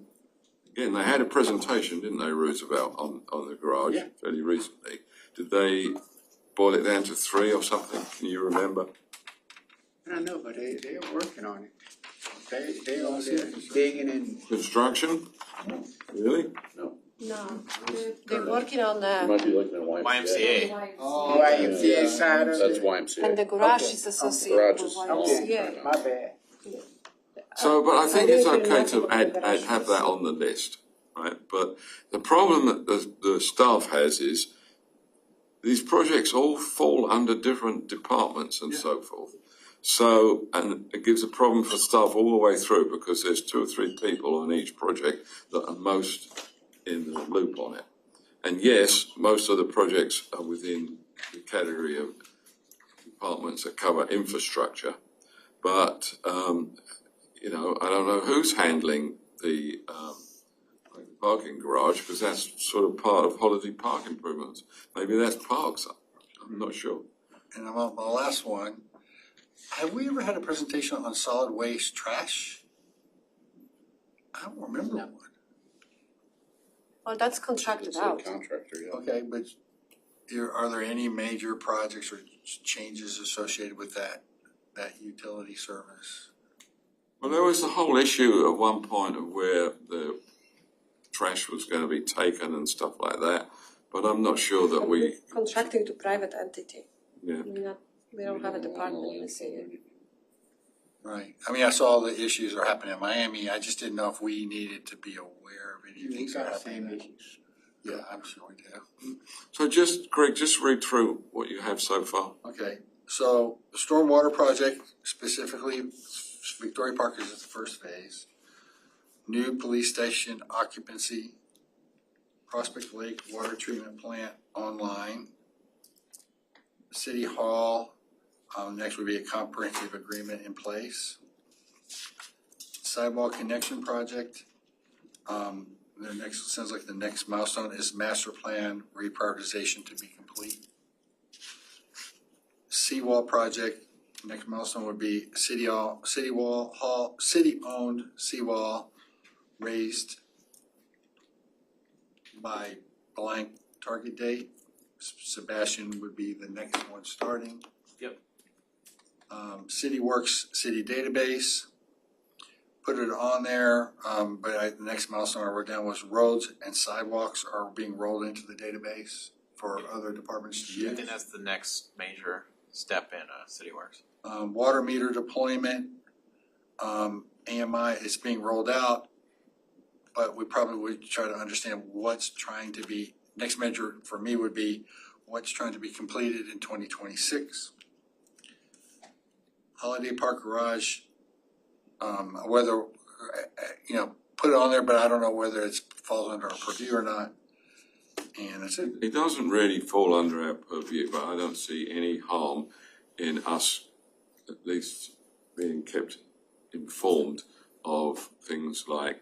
S1: again, they had a presentation, didn't they, Roosevelt, on the garage fairly recently. Did they boil it down to 3 or something? Can you remember?
S9: I don't know, but they're working on it. They're on there digging in.
S1: Construction? Really?
S10: No, they're working on the,
S14: Might be looking at
S13: YMCA.
S9: Oh, YMCA side of
S14: That's
S9: it.
S14: YMCA.
S10: and the garage
S9: Okay.
S10: is associated with
S14: Garages.
S10: YMCA.
S9: My bad.
S1: So, but I think
S10: I
S1: it's
S10: didn't
S1: okay
S10: think
S1: to
S10: nothing
S1: have that on the list, right? But the problem that the staff has is these projects all fall under different departments and so forth. So, and it gives a problem for staff all the way through because there's 2 or 3 people on each project that are most in the loop on it. And yes, most of the projects are within the category of departments that cover infrastructure, but you know, I don't know who's handling the parking garage because that's sort of part of Holiday Park improvements. Maybe that's parks. I'm not sure.
S6: And my last one, have we ever had a presentation on solid waste trash? I don't remember one.
S10: Well, that's contracted out.
S14: Contractor, yeah.
S6: Okay, but are there any major projects or changes associated with that utility service?
S1: Well, there was the whole issue at one point of where the trash was going to be taken and stuff like that, but I'm not sure that we.
S10: Contracting to private entity.
S1: Yeah.
S10: We don't have a department in the city.
S6: Right. I mean, I saw the issues are happening in Miami. I just didn't know if we needed to be aware of any
S9: We
S6: things that are
S9: got the same
S6: happening.
S9: issues.
S6: Yeah, I'm sure we do.
S1: So Greg, just read through what you have so far.
S6: Okay, so the stormwater project, specifically Victoria Park is the first phase. New police station occupancy, Prospect Lake water treatment plant online. City Hall, next would be a comprehensive agreement in place. Sidewalk connection project, the next, sounds like the next milestone is master plan reprioritization to be complete. Seawall project, next milestone would be city-owned seawall raised by blank target date. Sebastian would be the next one starting.
S13: Yep.
S6: City Works, city database, put it on there, but the next milestone I wrote down was roads and sidewalks are being rolled into the database for other departments to
S13: I
S6: use.
S13: think that's the next major step in CityWorks.
S6: Water meter deployment, AMI is being rolled out, but we probably would try to understand what's trying to be, next measure for me would be what's trying to be completed in 2026. Holiday Park Garage, whether, put it on there, but I don't know whether it falls under our purview or not. And that's it.
S1: It doesn't really fall under our purview, but I don't see any harm in us at least being kept informed of things like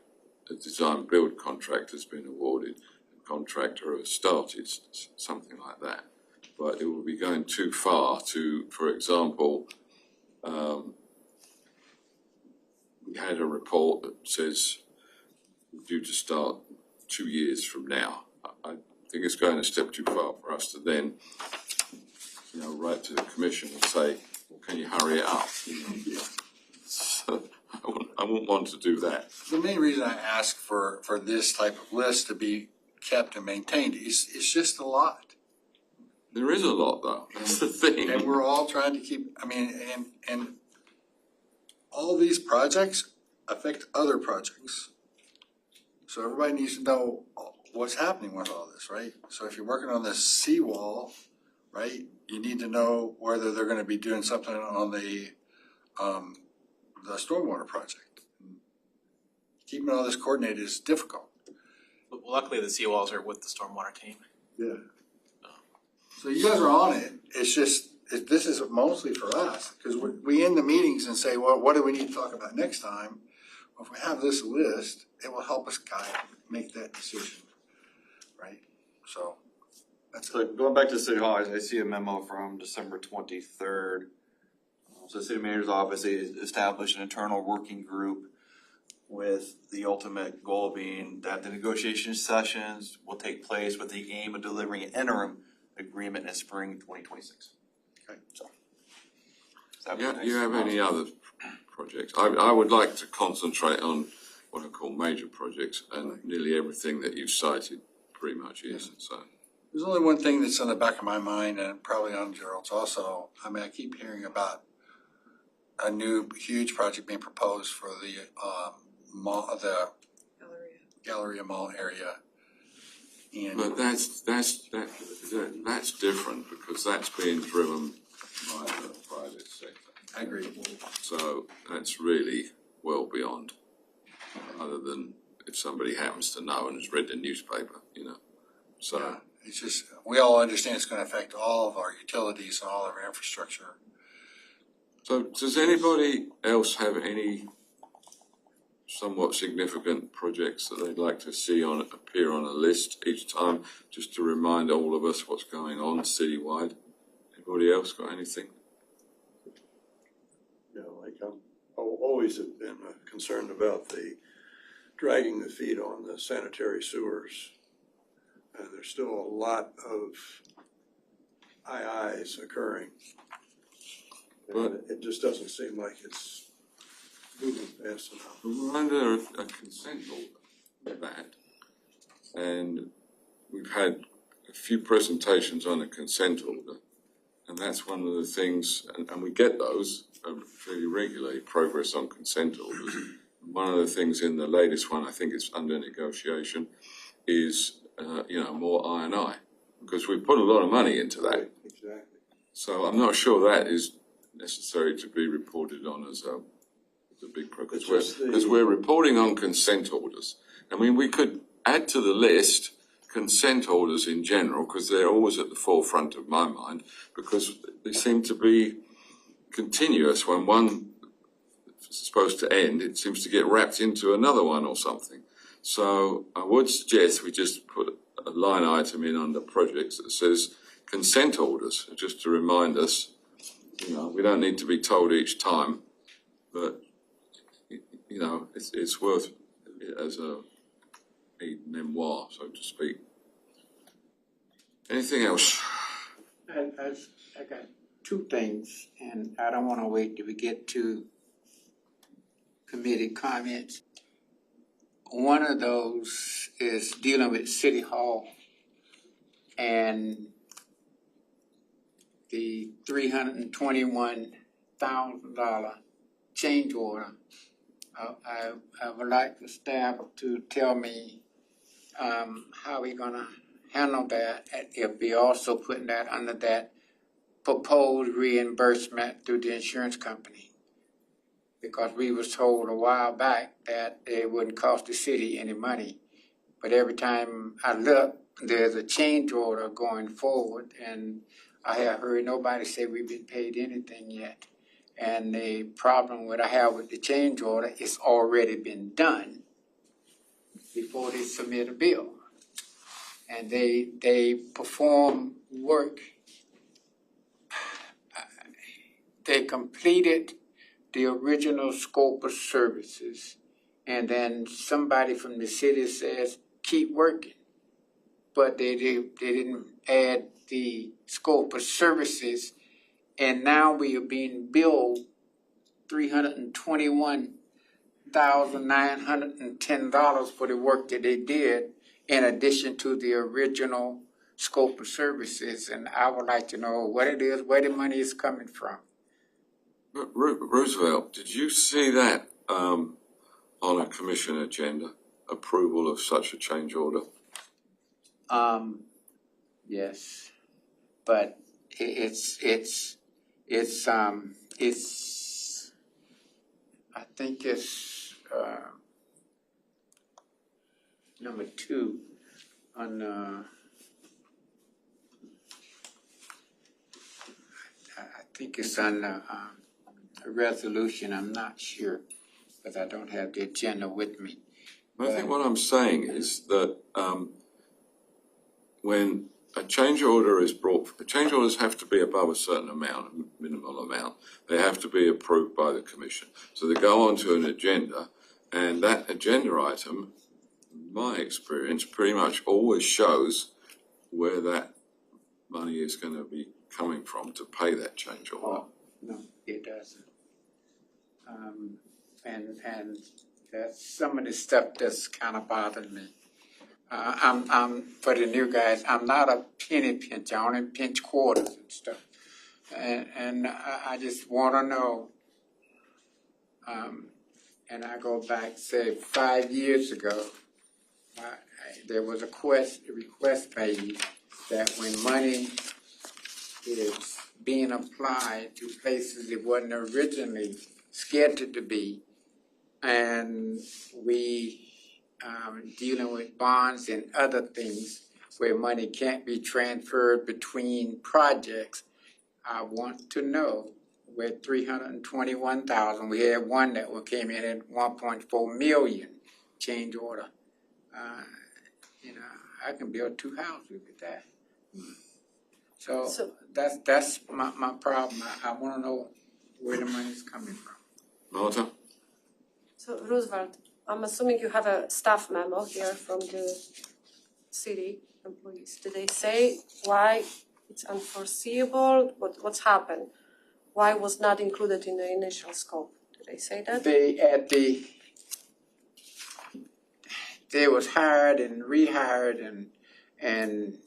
S1: a design build contract has been awarded, a contractor has started, something like that. But it would be going too far to, for example, we had a report that says due to start 2 years from now. I think it's going a step too far for us to then, write to the commission and say, well, can you hurry it up? So I wouldn't want to do that.
S6: The main reason I ask for this type of list to be kept and maintained is it's just a lot.
S1: There is a lot though, that's the thing.
S6: And we're all trying to keep, and all these projects affect other projects. So everybody needs to know what's happening with all this, right? So if you're working on this seawall, right, you need to know whether they're gonna be doing something on the stormwater project. Keeping all this coordinated is difficult.
S13: But luckily, the seawalls are with the stormwater team.
S6: Yeah. So you guys are on it, it's just, this is mostly for us, because we end the meetings and say, well, what do we need to talk about next time? Well, if we have this list, it will help us make that decision, right? So, that's it.
S4: So going back to City Hall, I see a memo from December 23rd. So the city manager's office established an internal working group with the ultimate goal being that the negotiation sessions will take place with the aim of delivering an interim agreement in spring 2026.
S6: Okay.
S4: So.
S1: Yeah, you have any other projects? I would like to concentrate on what I call major projects, and nearly everything that you've cited pretty much is, so.
S6: There's only one thing that's on the back of my mind, and probably on Gerald's also. I keep hearing about a new huge project being proposed for the mall, the Galleria Mall area. And
S1: But that's different because that's being driven by the private sector.
S6: I agree.
S1: So that's really well beyond, other than if somebody happens to know and has read the newspaper, So
S6: yeah, it's just, we all understand it's gonna affect all of our utilities and all of our infrastructure.
S1: So does anybody else have any somewhat significant projects that they'd like to see appear on a list each time, just to remind all of us what's going on citywide? Anybody else got anything?
S12: I always have been concerned about dragging the feet on the sanitary sewers. There's still a lot of aye-ayes occurring. And it just doesn't seem like it's moving fast enough.
S1: We're under a consent order for that, and we've had a few presentations on a consent order, and that's one of the things, and we get those fairly regularly, progress on consent orders. One of the things in the latest one, I think it's under negotiation, is more I&I, because we've put a lot of money into that.
S12: Exactly.
S1: So I'm not sure that is necessary to be reported on as a big progress, because we're reporting on consent orders. I mean, we could add to the list consent orders in general, because they're always at the forefront of my mind, because they seem to be continuous. When one is supposed to end, it seems to get wrapped into another one or something. So I would suggest we just put a line item in under projects that says consent orders, just to remind us, we don't need to be told each time, but, it's worth at it as a memoir, so to speak. Anything else?
S9: I got two things, and I don't wanna wait till we get to committee comments. One of those is dealing with City Hall and the $321,000 change order. I would like the staff to tell me how we're gonna handle that, if we also putting that under that proposed reimbursement through the insurance company. Because we was told a while back that it wouldn't cost the city any money. But every time I look, there's a change order going forward, and I have heard nobody say we've been paid anything yet. And the problem I have with the change order, it's already been done before they submit a bill. And they perform work. They completed the original scope of services, and then somebody from the city says, keep working. But they didn't add the scope of services, and now we are being billed $321,910 for the work that they did, in addition to the original scope of services. And I would like to know what it is, where the money is coming from.
S1: Roosevelt, did you see that on a commission agenda, approval of such a change order?
S9: Yes, but it's I think it's number 2 on I think it's on a resolution. I'm not sure, because I don't have the agenda with me.
S1: I think what I'm saying is that when a change order is brought, change orders have to be above a certain amount, a minimal amount. They have to be approved by the commission. So they go onto an agenda, and that agenda item, in my experience, pretty much always shows where that money is going to be coming from to pay that change order.
S9: Oh, no, it doesn't. And that's some of the stuff that's kind of bothered me. I'm for the new guys. I'm not a penny pincher. I only pinch quarters and stuff. And I just want to know. And I go back, say, 5 years ago. There was a request made that when money is being applied to places it wasn't originally scheduled to be, and we dealing with bonds and other things where money can't be transferred between projects. I want to know where $321,000. We had one that came in at 1.4 million change order. I can build 2 houses with that. So that's my problem. I want to know where the money's coming from.
S1: Marta?
S10: So Roosevelt, I'm assuming you have a staff memo here from the city employees. Did they say why it's unforeseeable? What's happened? Why was not included in the initial scope? Did they say that?
S9: They was hired and rehired and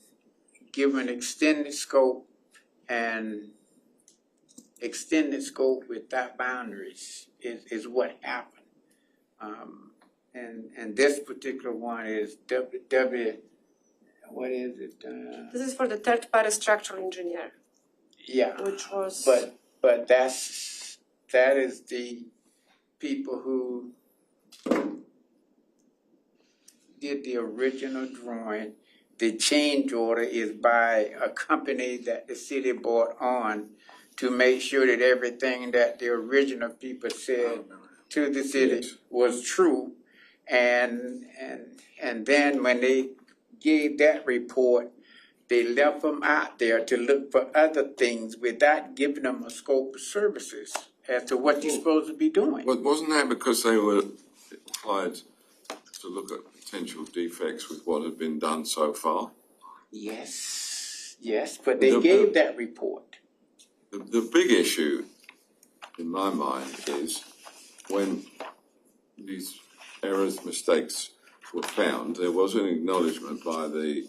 S9: given extended scope without boundaries is what happened. And this particular one is what is it?
S10: This is for the third party structural engineer.
S9: Yeah.
S10: Which was.
S9: But that is the people who did the original drawing. The change order is by a company that the city bought on to make sure that everything that the original people said to the city was true. And then when they gave that report, they left them out there to look for other things without giving them a scope of services as to what you're supposed to be doing.
S1: Well, wasn't that because they were applied to look at potential defects with what had been done so far?
S9: Yes, but they gave that report.
S1: The big issue, in my mind, is when these errors, mistakes were found, there was an acknowledgement by the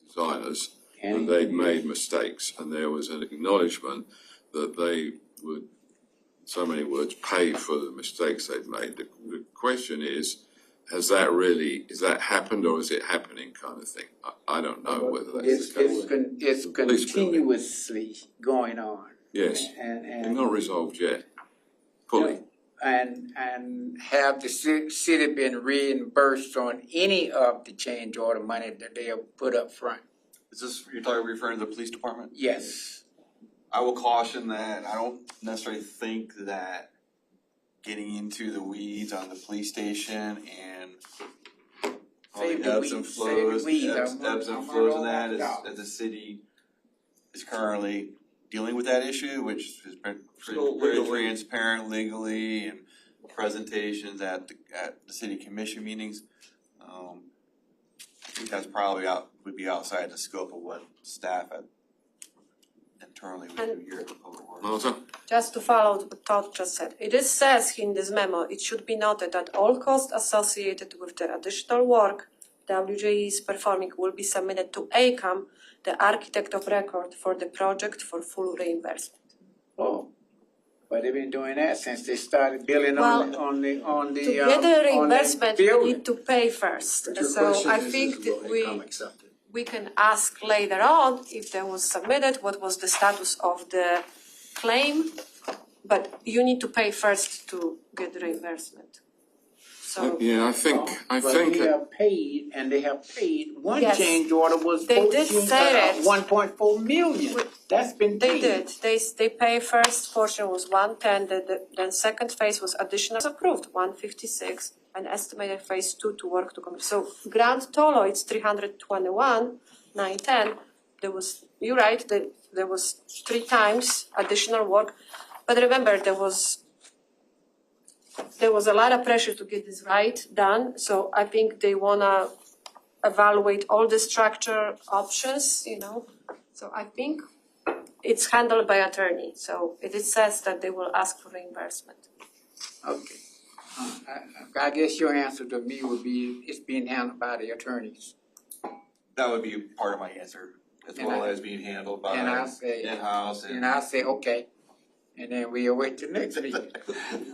S1: designers that they'd made mistakes, and there was an acknowledgement that they would, in so many words, pay for the mistakes they'd made. The question is that happened, or is it happening, kind of thing? I don't know whether that's the case.
S9: It's continuously going on.
S1: Yes, they're not resolved yet, fully.
S9: And have the city been reimbursed on any of the change order money that they have put up front?
S4: Is this, you're referring to the police department?
S9: Yes.
S4: I will caution that I don't necessarily think that getting into the weeds on the police station and all the ebbs and flows, ebbs and flows of that as the city is currently dealing with that issue, which has been pretty transparent legally and presentations at the city commission meetings. I think that's probably would be outside the scope of what staff internally would do here at the Public Works.
S10: Just to follow what Todd just said, it says in this memo, it should be noted that all costs associated with the additional work WJE is performing will be submitted to ACOM, the architect of record for the project, for full reimbursement.
S9: Oh, but they've been doing that since they started building on the
S10: To get the reimbursement, you need to pay first. So I think that we can ask later on if they was submitted, what was the status of the claim, but you need to pay first to get the reimbursement. So
S1: I think.
S9: They have paid, and they have paid. One
S10: Yes.
S9: change order was
S10: They did say that.
S9: 1.4 million. That's been
S10: they
S9: paid.
S10: did. They pay first portion was 110. Then second phase was additional approved 156, and estimated phase 2 to work to complete. So grand total it's 321, 910. You're right. There was 3 times additional work, but remember there was a lot of pressure to get this done. So I think they wanna evaluate all the structure options, So I think it's handled by attorney. So it says that they will ask for reimbursement.
S9: Okay. I guess your answer to me would be it's being handled by the attorneys.
S4: That would be part of my answer, as well as being handled by in-house.
S9: And I say, okay. And then we await the next meeting.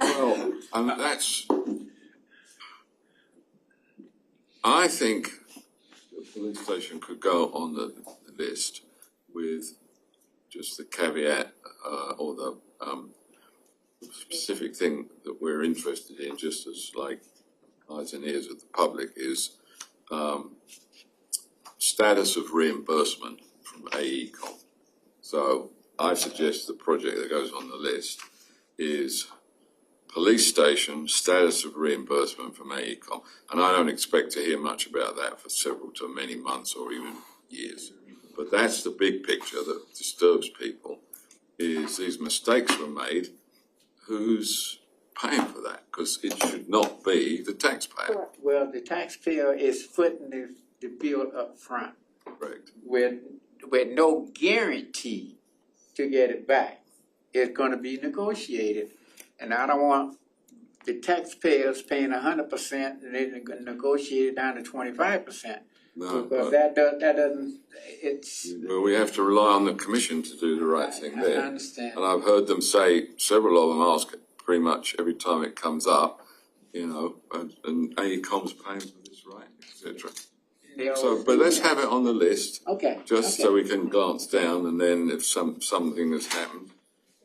S1: Well, I think the police station could go on the list with just the caveat or the specific thing that we're interested in, just as like eyes and ears of the public, is status of reimbursement from AECOM. So I suggest the project that goes on the list is police station status of reimbursement from AECOM. And I don't expect to hear much about that for several to many months or even years. But that's the big picture that disturbs people, is these mistakes were made. Who's paying for that? Because it should not be the taxpayer.
S9: Well, the taxpayer is footing the bill up front.
S1: Correct.
S9: With no guarantee to get it back. It's gonna be negotiated. And I don't want the taxpayers paying 100% and then negotiate it down to 25%.
S1: No,
S9: because that doesn't,
S1: well, we have to rely on the commission to do the right thing there.
S9: I understand.
S1: And I've heard them say, several of them ask pretty much every time it comes up, and AECOM's paying for this, right, etc. So, but let's have it on the list.
S9: Okay.
S1: So we can glance down, and then if something has happened,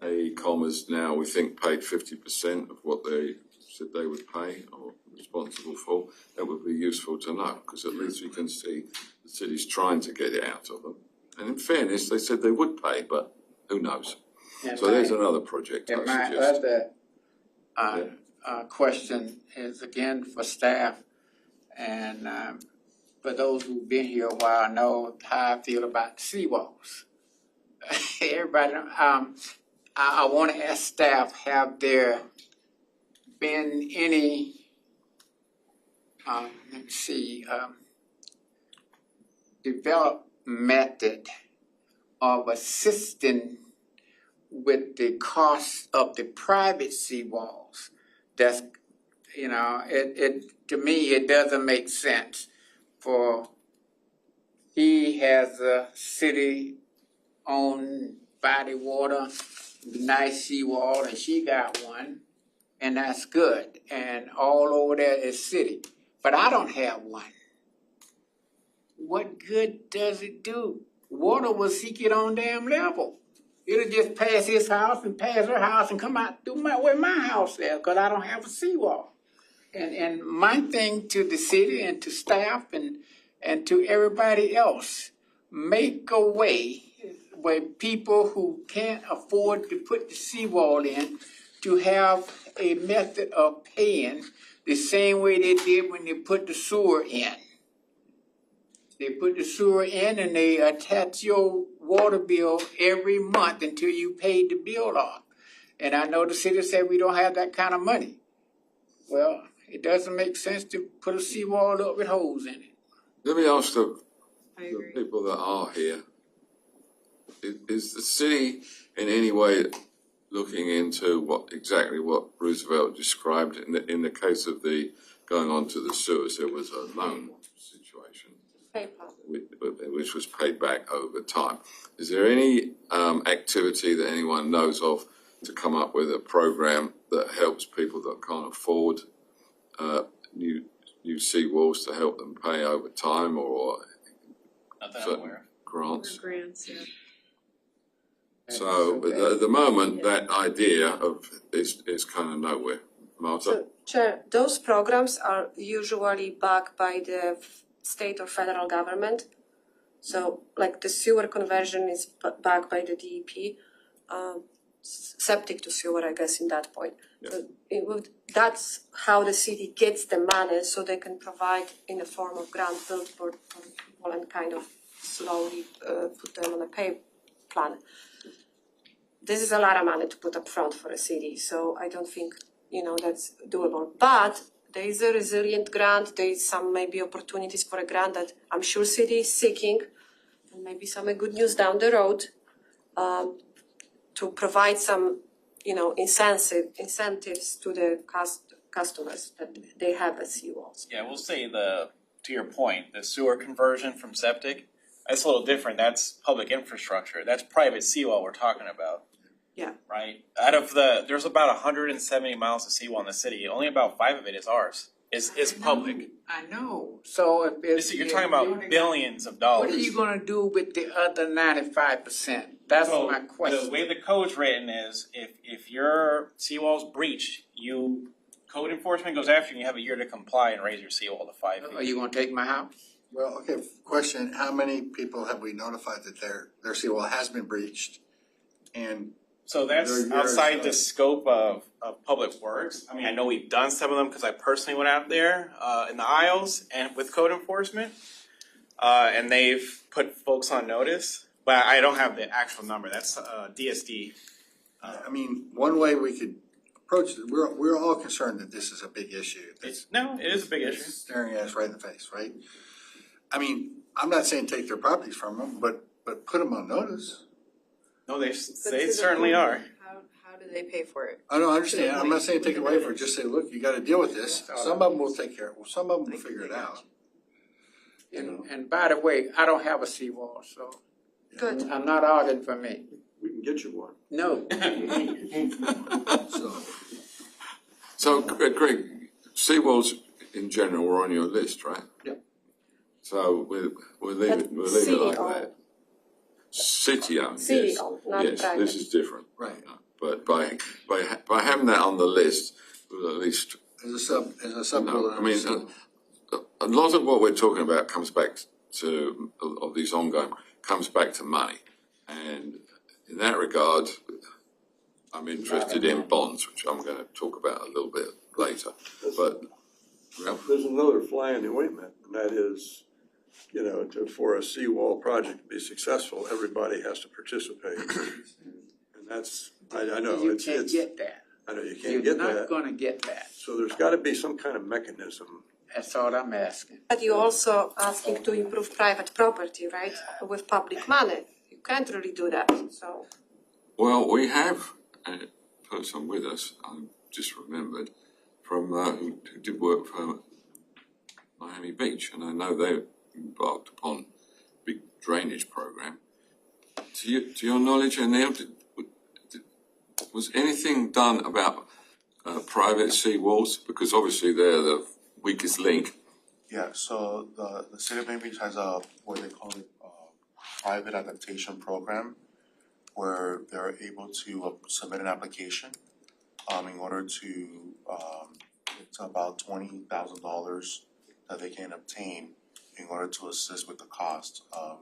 S1: AECOM has now, we think, paid 50% of what they said they would pay or responsible for. That would be useful to know, because at least we can see the city's trying to get it out of them. And in fairness, they said they would pay, but who knows? So there's another project I suggest.
S9: My other question is again for staff, and for those who've been here a while know how I feel about seawalls. Everybody, I want to ask staff, have there been any let me see, develop method of assisting with the cost of the private seawalls. That's, you know, to me, it doesn't make sense for, he has a city-owned body water, nice seawall, and she got one, and that's good, and all over there is city. But I don't have one. What good does it do? Water will seek it on damn level. It'll just pass his house and pass her house and come out through where my house is, because I don't have a seawall. And my thing to the city and to staff and to everybody else, make a way where people who can't afford to put the seawall in to have a method of paying the same way they did when they put the sewer in. They put the sewer in and they attach your water bill every month until you pay the bill off. And I know the city said we don't have that kind of money. Well, it doesn't make sense to put a seawall up with holes in it.
S1: Let me ask the people that are here, is the city in any way looking into what Roosevelt described in the case of the going on to the sewers? There was a loan situation which was paid back over time. Is there any activity that anyone knows of to come up with a program that helps people that can't afford new seawalls to help them pay over time, or certain grants?
S2: Grants, yeah.
S1: So at the moment, that idea is kind of nowhere. Marta?
S10: So, Chair, those programs are usually backed by the state or federal government. So, like the sewer conversion is backed by the DEP, septic to sewer, I guess, in that point.
S1: Yeah.
S10: So that's how the city gets the money, so they can provide in the form of grant build for people and kind of slowly put them on a pay plan. This is a lot of money to put up front for a city, so I don't think, that's doable. But there is a resilient grant, there is some maybe opportunities for a grant that I'm sure city is seeking, and maybe some good news down the road, to provide some, incentives to the customers that they have as seawalls.
S13: Yeah, we'll say to your point, the sewer conversion from septic, that's a little different. That's public infrastructure. That's private seawall we're talking about.
S10: Yeah.
S13: Right? There's about 170 miles of seawall in the city. Only about 5 of it is ours. Is public.
S9: I know. So if
S13: You're talking about billions of dollars.
S9: What are you gonna do with the other 95%? That's my question.
S13: The way the code's written is if your seawall's breached, code enforcement goes after you and you have a year to comply and raise your seawall to 5 feet.
S9: Are you gonna take my house?
S6: Well, okay, question, how many people have we notified that their seawall has been breached? And
S13: so that's outside the scope of public works. I mean, I know we've done some of them because I personally went out there in the aisles and with code enforcement, and they've put folks on notice. But I don't have the actual number. That's DSD.
S6: I mean, one way we could approach it, we're all concerned that this is a big issue.
S13: It is a big issue.
S6: Staring at us right in the face, right? I mean, I'm not saying take their properties from them, but put them on notice.
S13: No, they certainly are.
S2: How do they pay for it?
S6: I don't understand. I'm not saying take it away from it. Just say, look, you got to deal with this. Some of them will take care of it. Well, some of them will figure it out.
S9: And by the way, I don't have a seawall, so
S10: Good.
S9: I'm not arguing for me.
S12: We can get you one.
S9: No.
S1: So, Greg, seawalls in general were on your list, right?
S9: Yeah.
S1: So we'll leave it like that. City-owned, yes.
S10: City-owned, not
S1: yes,
S10: private.
S1: this is different.
S6: Right.
S1: But by having that on the list, we'll at least
S6: As a sub
S1: no. I mean, a lot of what we're talking about comes back to of these ongoing comes back to money, and in that regard, I'm interested in bonds, which I'm going to talk about a little bit later. But
S12: there's another fly in the ointment, and that is, for a seawall project to be successful, everybody has to participate. And that's, I know,
S9: You
S12: it's.
S9: can't get that.
S12: I know you
S9: You're
S12: can't get
S9: not
S12: that,
S9: gonna get that.
S12: so there's gotta be some kind of mechanism.
S9: That's all I'm asking.
S10: But you're also asking to improve private property, right? With public money. You can't really do that, so.
S1: Well, we have a person with us, I just remembered, from, who did work for Miami Beach, and I know they embarked upon a big drainage program. To your knowledge, Anil, was anything done about private seawalls? Because obviously they're the weakest link.
S7: Yeah, so the city of Miami Beach has a, what they call it, private adaptation program, where they're able to submit an application in order to, it's about $20,000 that they can obtain in order to assist with the cost of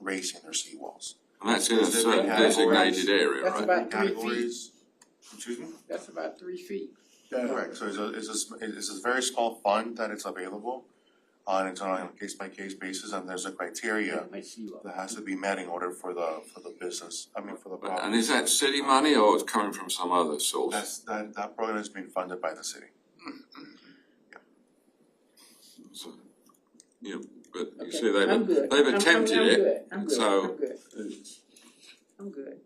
S7: raising their seawalls.
S1: And that's in a certain designated area,
S9: That's
S1: right?
S9: about 3 feet.
S7: Categories, excuse me?
S9: That's about 3 feet.
S7: Correct, so it's a very small fund that is available, and it's on a case-by-case basis, and there's a criteria that has to be met in order for the business, for the property.
S1: And is that city money or it's coming from some other source?
S7: That program is being funded by the city.
S1: So, yeah, but you
S9: Okay,
S1: see,
S9: I'm good.
S1: they've attempted
S9: I'm
S1: it,
S9: good. I'm
S1: and
S9: good.
S1: so.
S9: I'm good. I'm good.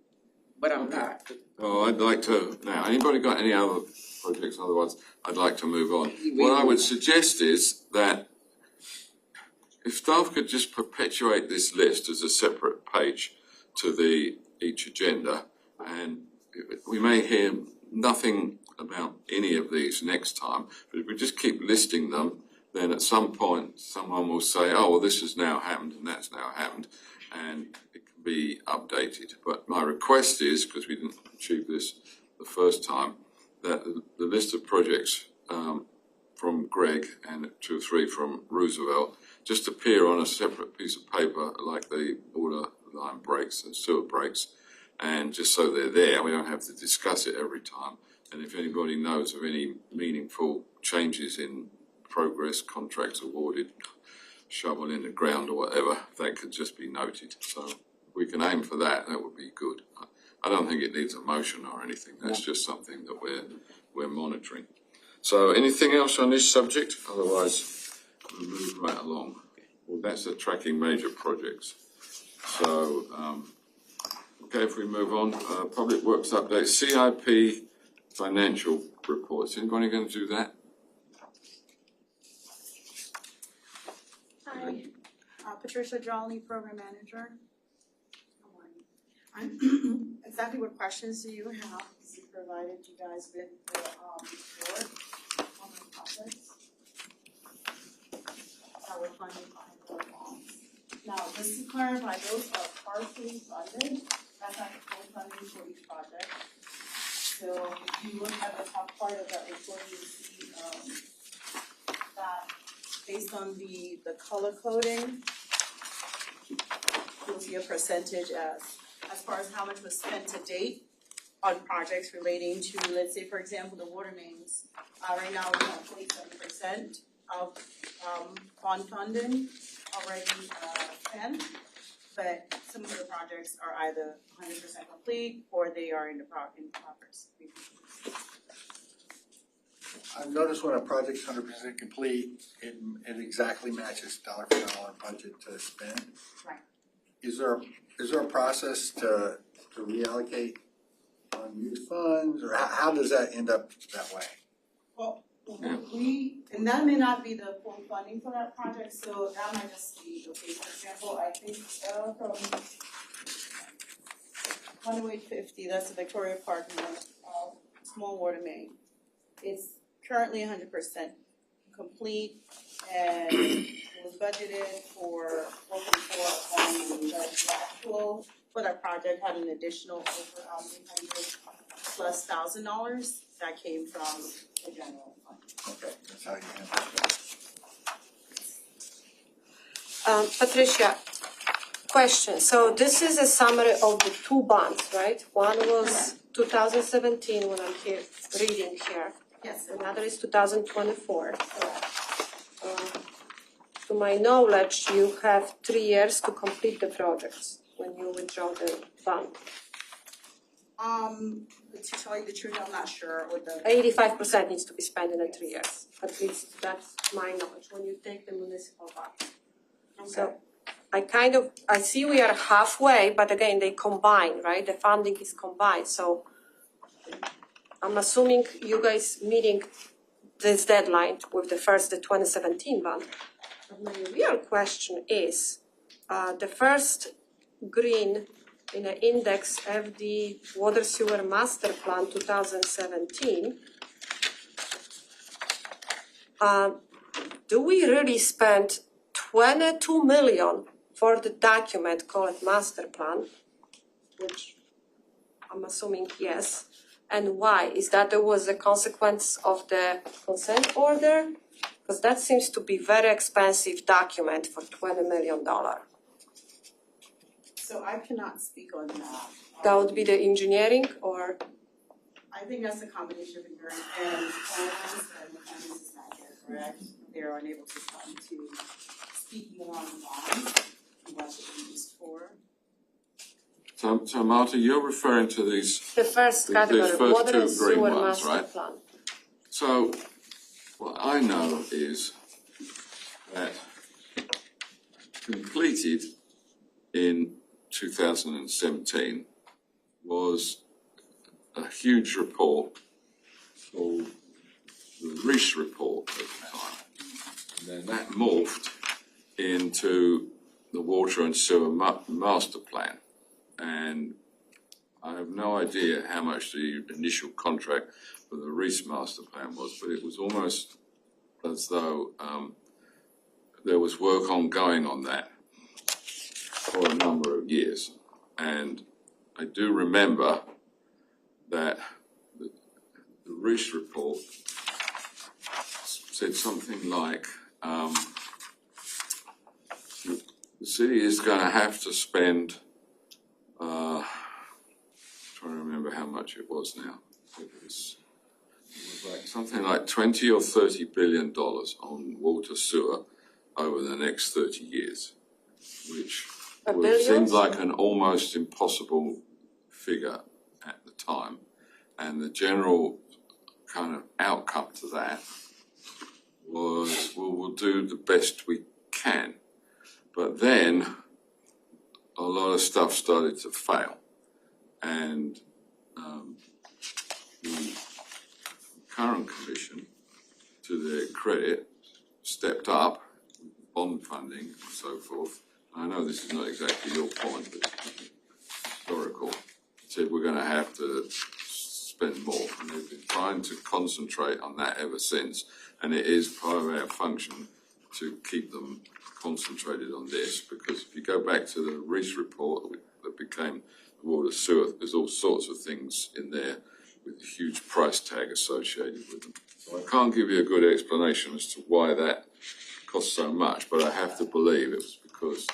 S9: But I'm not.
S1: Well, I'd like to, now, anybody got any other projects, otherwise I'd like to move on. What I would suggest is that if staff could just perpetuate this list as a separate page to each agenda, and we may hear nothing about any of these next time, but if we just keep listing them, then at some point someone will say, oh, well, this has now happened and that's now happened, and it can be updated. But my request is, because we didn't achieve this the first time, that the list of projects from Greg and 2 or 3 from Roosevelt just appear on a separate piece of paper, like the water line breaks and sewer breaks, and just so they're there, we don't have to discuss it every time. And if anybody knows of any meaningful changes in progress, contracts awarded, shovel in the ground or whatever, that could just be noted. So if we can aim for that, that would be good. I don't think it needs a motion or anything. That's just something that we're monitoring. So anything else on this subject? Otherwise, we'll move right along. Well, that's the tracking major projects. So, okay, if we move on, public works update, CIP financial reports. Anybody going to do that?
S3: Hi, Patricia Jolly, Program Manager. Good morning. Exactly what questions do you have? We provided you guys with the report on the projects that were funded by the bonds. Now, just to clarify, those are partially funded. That's not the full funding for each project. So if you look at the top part of that report, you'll see that based on the color coding, you'll see a percentage as far as how much was spent to date on projects relating to, let's say, for example, the water mains. Right now, we have 27% of bond funding already spent, but some of the projects are either 100% complete or they are in the progress.
S6: I've noticed when a project's 100% complete, it exactly matches dollar for dollar budget to spend.
S3: Right.
S6: Is there a process to reallocate unused funds, or how does that end up that way?
S3: Well, and that may not be the full funding for that project, so that might just be, okay, for example, I think from 10850, that's the Victoria Park small water main. It's currently 100% complete, and it was budgeted for 4.4 the actual for that project had an additional over $800 plus $1,000 that came from the general fund.
S6: Okay, that's how you handle it.
S10: Patricia, question. So this is a summary of the 2 bonds, right? One was 2017 when I'm here reading here.
S3: Yes.
S10: Another is 2024. To my knowledge, you have 3 years to complete the projects when you withdraw the bond.
S3: To tell you the truth, I'm not sure with the.
S10: 85% needs to be spent in the 3 years. At least that's my knowledge when you take the municipal bucks. So I see we are halfway, but again, they combine, right? The funding is combined, so I'm assuming you guys meeting this deadline with the 2017 bond. But my real question is, the first green in the index FD Water Sewer Master Plan 2017, do we really spend 22 million for the document called Master Plan, which I'm assuming yes, and why? Is that there was a consequence of the consent order? Because that seems to be very expensive document for $20 million.
S3: So I cannot speak on that.
S10: That would be the engineering or?
S3: I think that's a combination of engineering and plans, and the plans is not yet correct. They're unable to come to speak more on the bonds and what should be used for.
S1: So Marta, you're referring to these,
S10: The first category,
S1: first
S10: water
S1: two
S10: and
S1: green
S10: sewer
S1: ones,
S10: master
S1: right?
S10: plan.
S1: So what I know is that completed in 2017 was a huge report called the Reese report at the time. And then that morphed into the water and sewer master plan. And I have no idea how much the initial contract for the Reese master plan was, but it was almost as though there was work ongoing on that for a number of years. And I do remember that the Reese report said something like, the city is going to have to spend, trying to remember how much it was now. It was like something like 20 or 30 billion dollars on water sewer over the next 30 years, which seemed like an almost impossible figure at the time. And the general kind of outcome to that was, well, we'll do the best we can. But then a lot of stuff started to fail. And the current commission, to their credit, stepped up bond funding and so forth. I know this is not exactly your point, but historical. Said we're going to have to spend more, and they've been trying to concentrate on that ever since. And it is part of our function to keep them concentrated on this, because if you go back to the Reese report that became the water sewer, there's all sorts of things in there with a huge price tag associated with them. So I can't give you a good explanation as to why that cost so much, but I have to believe it was because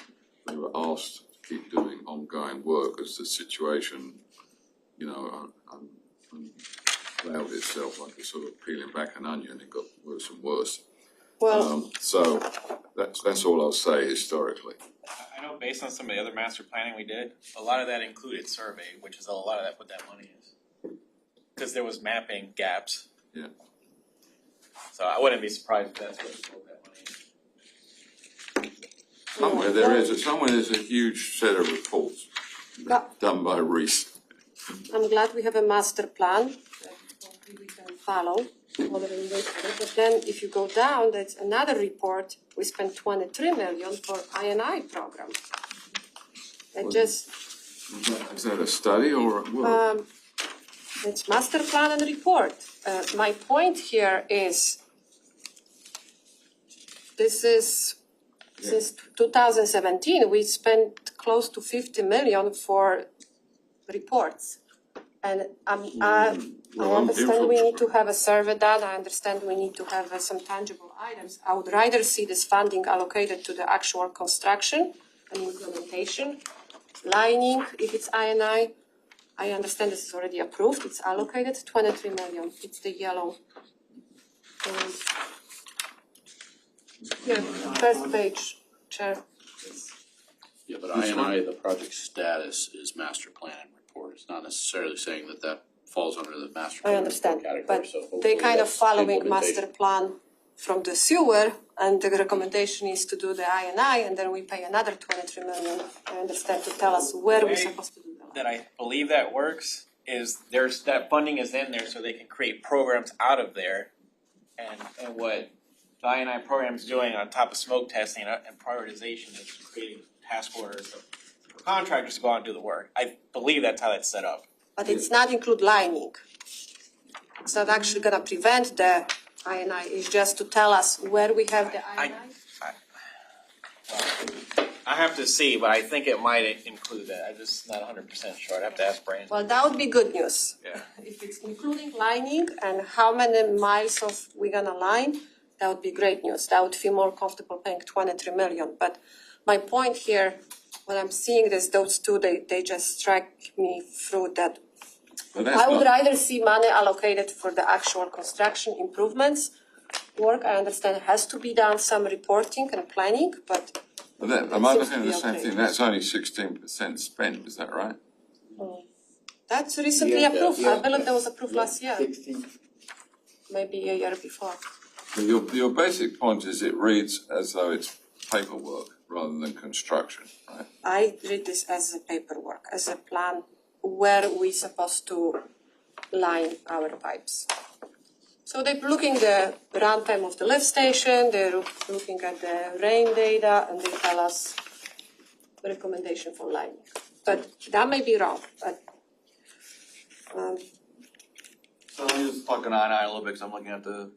S1: they were asked to keep doing ongoing work as the situation, unraveled itself like a sort of peeling back an onion. It got worse and worse.
S10: Well,
S1: so that's all I'll say historically.
S13: I know based on some of the other master planning we did, a lot of that included survey, which is a lot of that what that money is. Because there was mapping gaps.
S1: Yeah.
S13: So I wouldn't be surprised if that's what that money is.
S1: Somewhere there's a huge set of reports done by Reese.
S10: I'm glad we have a master plan that hopefully we can follow. But then if you go down, there's another report. We spent 23 million for I&I program.
S1: Is that a study or a
S10: it's master plan and report. My point here is since 2017 we spent close to 50 million for reports. And I understand we need to have a survey done. I understand we need to have some tangible items. I would rather see this funding allocated to the actual construction and implementation. Lining, if it's I&I understand this is already approved. It's allocated 23 million. It's the yellow. First page, Chair.
S16: Yeah, but I&I, the project status is master plan and for. It's not necessarily saying that that falls under the master
S10: I
S16: plan
S10: understand,
S16: category,
S10: but
S16: so hopefully
S10: they kind of
S16: that's
S10: following
S16: implementation.
S10: master plan from the sewer, and the recommendation is to do the I&I, and then we pay another 23 million, I understand, to tell us where we're supposed to do that.
S13: That I believe that works is there's, that funding is in there so they can create programs out of there. And what the I&I program is doing on top of smoke testing and prioritization is creating task orders for contractors to go out and do the work. I believe that's how that's set up.
S10: But it's not include lining. It's not actually gonna prevent the I&I, it's just to tell us where we have the I&I.
S13: I have to see, but I think it might include that. I'm just not 100% sure. I'd have to ask Brandon.
S10: Well, that would be good news.
S13: Yeah.
S10: If it's including lining and how many miles of we gonna line, that would be great news. That would feel more comfortable paying 23 million. But my point here, when I'm seeing this, those two, they just strike me through that. I would rather see money allocated for the actual construction improvements work. I understand it has to be done, some reporting and planning, but
S1: I'm understanding the same thing, that's only 16% spent, is that right?
S10: that's recently approved. I believe that was approved last year,
S9: 16.
S10: maybe a year before.
S1: But your basic point is it reads as though it's paperwork rather than construction, right?
S10: I read this as a paperwork, as a plan where we supposed to line our pipes. So they're looking the runtime of the lift station, they're looking at the rain data, and they tell us the recommendation for lining. But that may be wrong, but
S4: So let me just talk on I&I a little bit, because I'm looking at the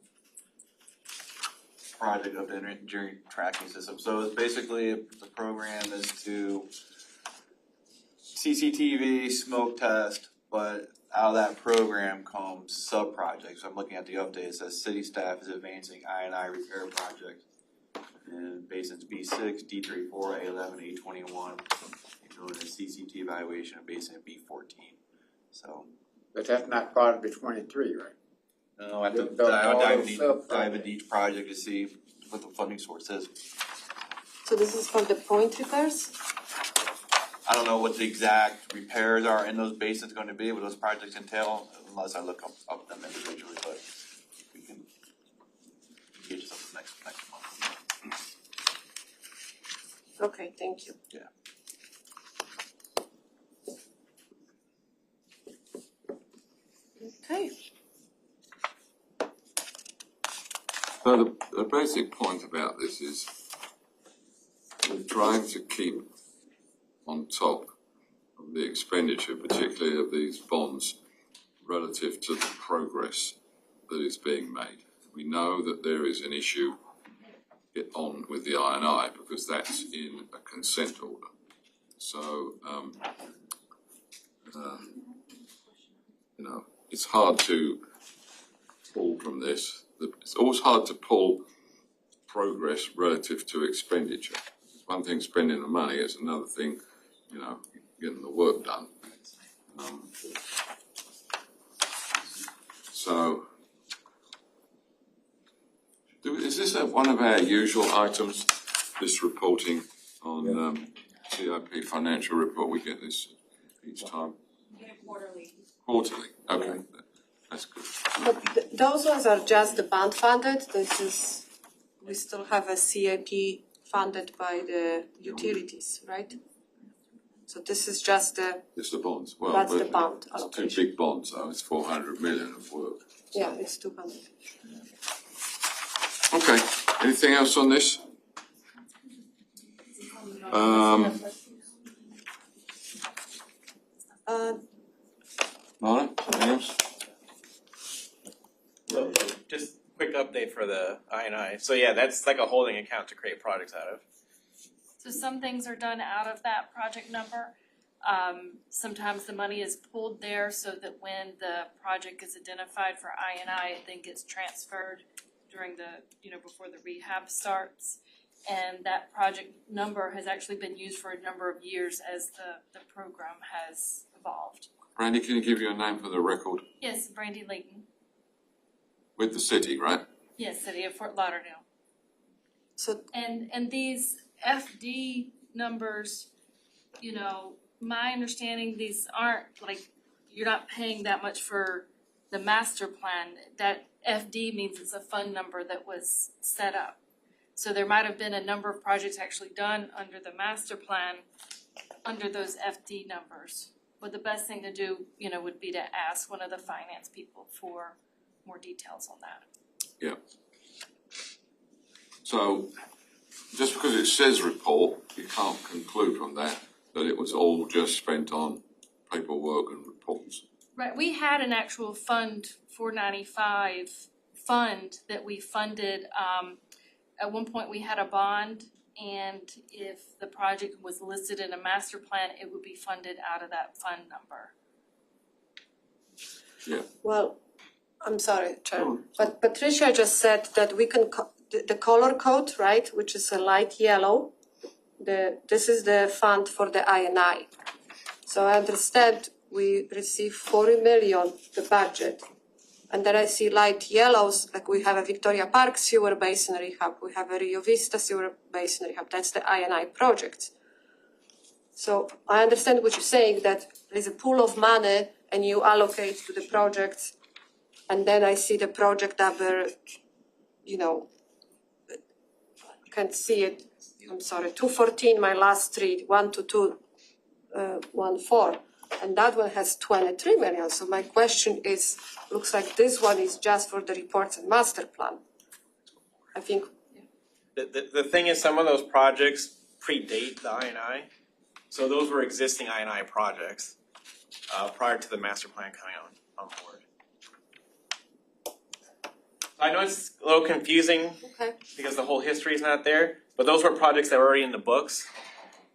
S4: project of the engineering tracking system. So it's basically, the program is to CCTV, smoke test, but out of that program comes sub-projects. So I'm looking at the update, it says city staff is advancing I&I repair project in basins B6, D34, A11, A21, doing a CCT evaluation of basin B14. So.
S9: But that's not part of the 23, right?
S4: No, I have to dive into each project to see what the funding source is.
S10: so this is for the point repairs?
S4: I don't know what the exact repairs are in those basins going to be, what those projects entail, unless I look up them individually, but we can engage this up next month.
S10: Okay, thank you.
S4: Yeah.
S10: Okay.
S1: So the basic point about this is we're trying to keep on top of the expenditure, particularly of these bonds, relative to the progress that is being made. We know that there is an issue on with the I&I because that's in a consent order. So, it's hard to pull from this. It's always hard to pull progress relative to expenditure. It's one thing spending the money, it's another thing, getting the work done. Is this one of our usual items, this reporting on CIP financial report? We get this each time?
S15: We get it quarterly.
S1: Quarterly, okay, that's good.
S10: But those ones are just the bond funded. We still have a CIP funded by the utilities, right? So this is just the.
S1: It's the bonds. Well,
S10: That's the bond
S1: it's
S10: allocation.
S1: two big bonds, so it's 400 million of work.
S10: Yeah, it's 200.
S1: Okay, anything else on this? Marla, anything else?
S13: So just quick update for the I&I. So yeah, that's like a holding account to create projects out of.
S17: So some things are done out of that project number. Sometimes the money is pulled there so that when the project is identified for I&I, it then gets transferred during before the rehab starts. And that project number has actually been used for a number of years as the program has evolved.
S1: Brandy, can you give your name for the record?
S17: Yes, Brandy Layton.
S1: With the city, right?
S17: Yes, City of Fort Lauderdale.
S10: So
S17: and these FD numbers, my understanding, these aren't like, you're not paying that much for the master plan. That FD means it's a fund number that was set up. So there might have been a number of projects actually done under the master plan, under those FD numbers. But the best thing to do, would be to ask one of the finance people for more details on that.
S1: Yeah. So, just because it says report, you can't conclude from that it was all just spent on paperwork and reports.
S17: Right, we had an actual fund 495 fund that we funded. At one point, we had a bond, and if the project was listed in a master plan, it would be funded out of that fund number.
S1: Yeah.
S10: Well, I'm sorry, Chair, but Patricia just said that we can, the color code, right, which is a light yellow, this is the fund for the INI. So I understand we receive 40 million, the budget. And then I see light yellows, like we have a Victoria Park sewer basin rehab, we have a Rio Vista sewer basin rehab, that's the INI project. So I understand what you're saying, that there's a pool of money and you allocate to the projects, and then I see the project number, can't see it, I'm sorry, 214, my last three, 12214. And that one has 23 million. So my question is, looks like this one is just for the reports and master plan. I think.
S13: The thing is, some of those projects predate the INI. So those were existing INI projects prior to the master plan coming on board. I know it's a little confusing because the whole history is not there, but those were projects that were already in the books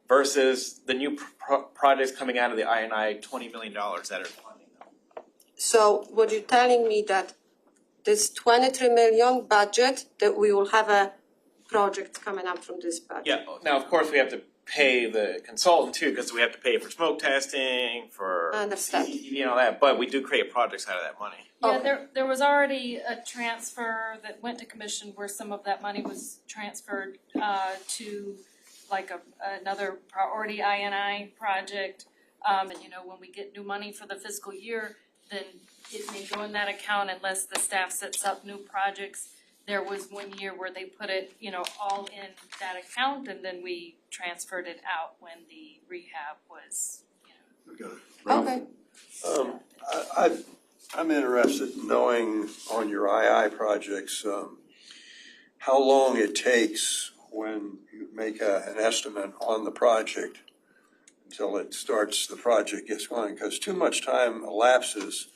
S13: versus the new projects coming out of the INI, $20 million that are funding them.
S10: So what you're telling me that this 23 million budget, that we will have a project coming up from this budget?
S13: Yeah, now of course we have to pay the consultant too, because we have to pay for smoke testing, for CCTV and all that, but we do create projects out of that money.
S17: Yeah, there was already a transfer that went to commission where some of that money was transferred to like another priority INI project. And when we get new money for the fiscal year, then it may go in that account unless the staff sets up new projects. There was one year where they put it, all in that account, and then we transferred it out when the rehab was,
S10: Okay.
S12: I'm interested in knowing on your II projects, how long it takes when you make an estimate on the project until it starts, the project gets going, because too much time elapses.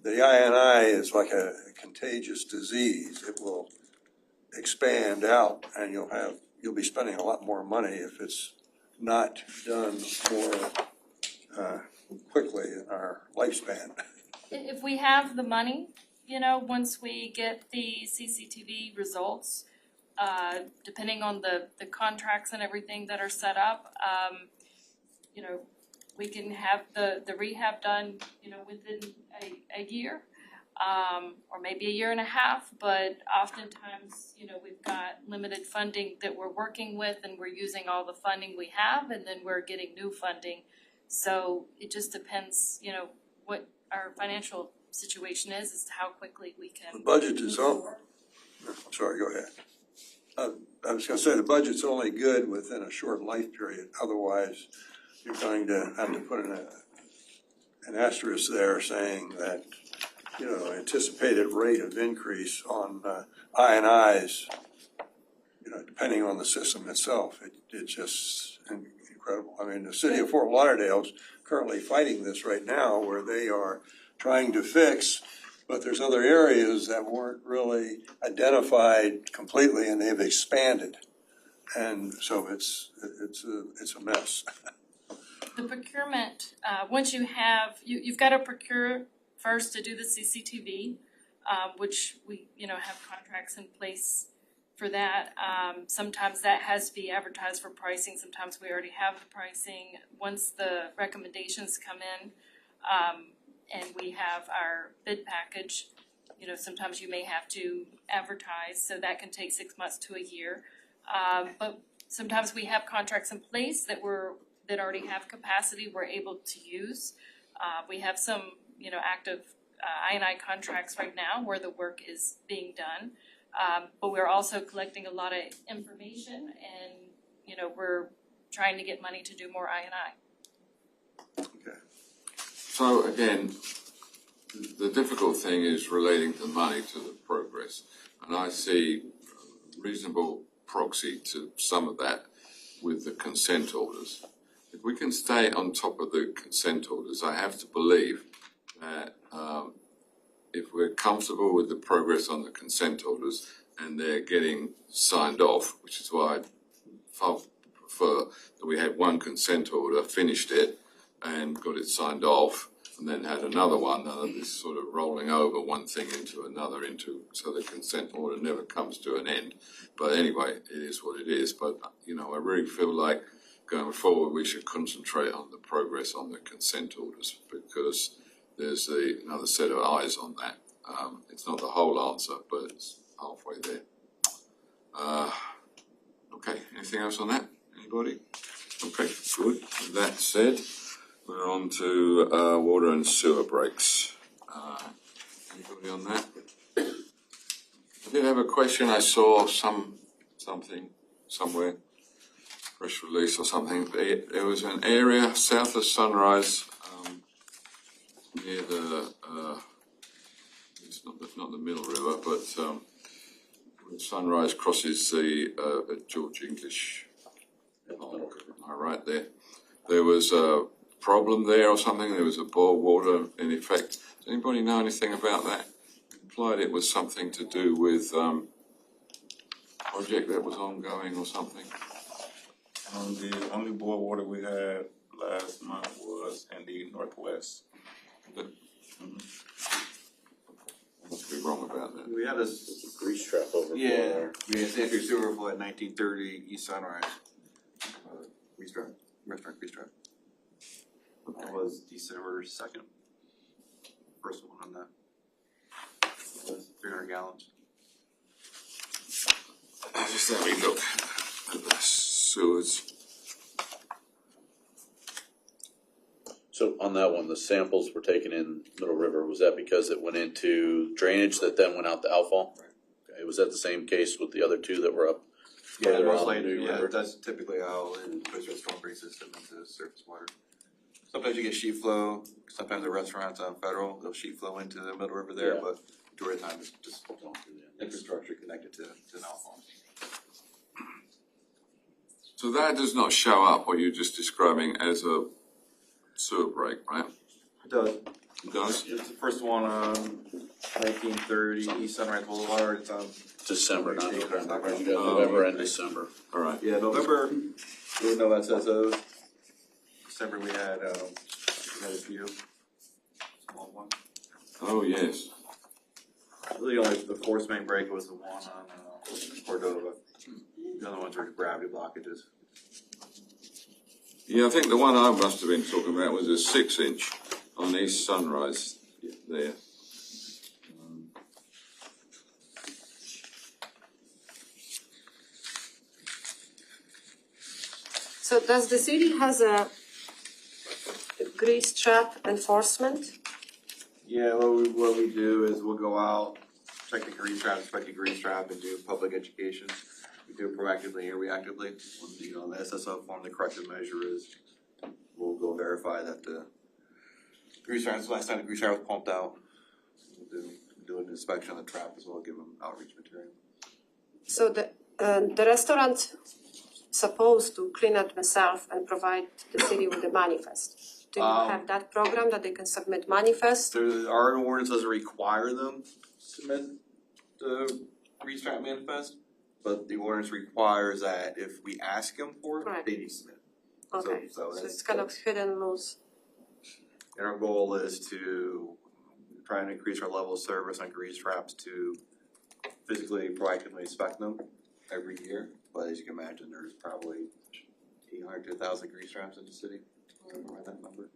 S12: The INI is like a contagious disease. It will expand out, and you'll be spending a lot more money if it's not done more quickly in our lifespan.
S17: if we have the money, once we get the CCTV results, depending on the contracts and everything that are set up, we can have the rehab done, within a year, or maybe a year and a half, but oftentimes, we've got limited funding that we're working with, and we're using all the funding we have, and then we're getting new funding. So it just depends, what our financial situation is as to how quickly we can.
S12: The budget is sorry, go ahead. I was gonna say the budget's only good within a short life period, otherwise you're going to have to put an asterisk there saying that, anticipated rate of increase on INIs, depending on the system itself, it's just incredible. I mean, the city of Fort Lauderdale is currently fighting this right now, where they are trying to fix, but there's other areas that weren't really identified completely, and they've expanded, and so it's a mess.
S17: The procurement, once you have, you've got to procure first to do the CCTV, which we, have contracts in place for that. Sometimes that has to be advertised for pricing. Sometimes we already have the pricing. Once the recommendations come in, and we have our bid package, sometimes you may have to advertise, so that can take 6 months to a year. But sometimes we have contracts in place that we're that already have capacity, we're able to use. We have some, active I&I contracts right now where the work is being done. But we're also collecting a lot of information and, we're trying to get money to do more I&I.
S1: So again, the difficult thing is relating the money to the progress. And I see a reasonable proxy to some of that with the consent orders. If we can stay on top of the consent orders, I have to believe that if we're comfortable with the progress on the consent orders and they're getting signed off, which is why I far prefer that we had one consent order, finished it and got it signed off, and then had another one, this sort of rolling over one thing into another so the consent order never comes to an end. But anyway, it is what it is. But, I really feel like going forward we should concentrate on the progress on the consent orders because there's another set of eyes on that. It's not the whole answer, but it's halfway there. Okay, anything else on that? Anybody? Okay, good. With that said, we're on to water and sewer breaks. Anybody on that? I did have a question. I saw something somewhere, press release or something. There was an area south of Sunrise near the it's not the Middle River, but when Sunrise crosses the George English. Right there. There was a problem there or something. There was a boil water in effect. Does anybody know anything about that? Implied it was something to do with project that was ongoing or something.
S8: The only boil water we had last month was in the northwest.
S1: Must be wrong about that.
S4: We had a
S16: Grease trap overflow
S4: yeah,
S16: there.
S4: we had sanitary sewer overflow at 1930 East Sunrise. Grease trap, restaurant grease trap. That was December 2nd. First one on that. 300 gallons.
S1: Just let me look at the sewers.
S16: So on that one, the samples were taken in Middle River, was that because it went into drainage that then went out the outfall?
S4: Right.
S16: Okay, was that the same case with the other two that were up
S4: Yeah,
S16: further
S4: most
S16: on
S4: likely,
S16: New
S4: yeah,
S16: River?
S4: that's typically how it puts our storm drain system into surface water. Sometimes you get sheet flow, sometimes the restaurants on Federal, they'll sheet flow into the Middle River there,
S16: Yeah.
S4: but majority of the time it's just infrastructure connected to an outfall.
S1: So that does not show up what you're just describing as a sewer break, right?
S4: It does.
S1: It does?
S4: It's the first one on 1930 East Sunrise Boulevard, it's on.
S16: December, not November, you got
S1: Oh,
S16: November and
S1: okay.
S16: December.
S1: All right.
S4: Yeah, November, there was no SSOs. December we had a few. Small one.
S1: Oh, yes.
S4: Really only the force main break was the one on Cordova. The other ones were gravity blockages.
S1: Yeah, I think the one I must have been talking about was a 6-inch on East Sunrise there.
S10: So does the city has a grease trap enforcement?
S4: Yeah, what we do is we'll go out, check the grease trap, inspect the grease trap, and do public education. We do it proactively and reactively. When the SSO form, the corrective measure is, we'll go verify that the grease trap, last time the grease trap was pumped out. We'll do an inspection of the trap as well, give them outreach material.
S10: So the restaurant supposed to clean up themselves and provide the city with a manifest. Do you have that program that they can submit manifest?
S4: Our ordinance doesn't require them to submit the grease trap manifest, but the ordinance requires that if we ask them for it,
S10: Correct.
S4: they need to submit.
S10: Okay, so it's kind of hidden loose.
S4: And our goal is to try and increase our level of service on grease traps to physically, proactively inspect them every year. But as you can imagine, there's probably 800 to 1,000 grease traps in the city. Somewhere around that number.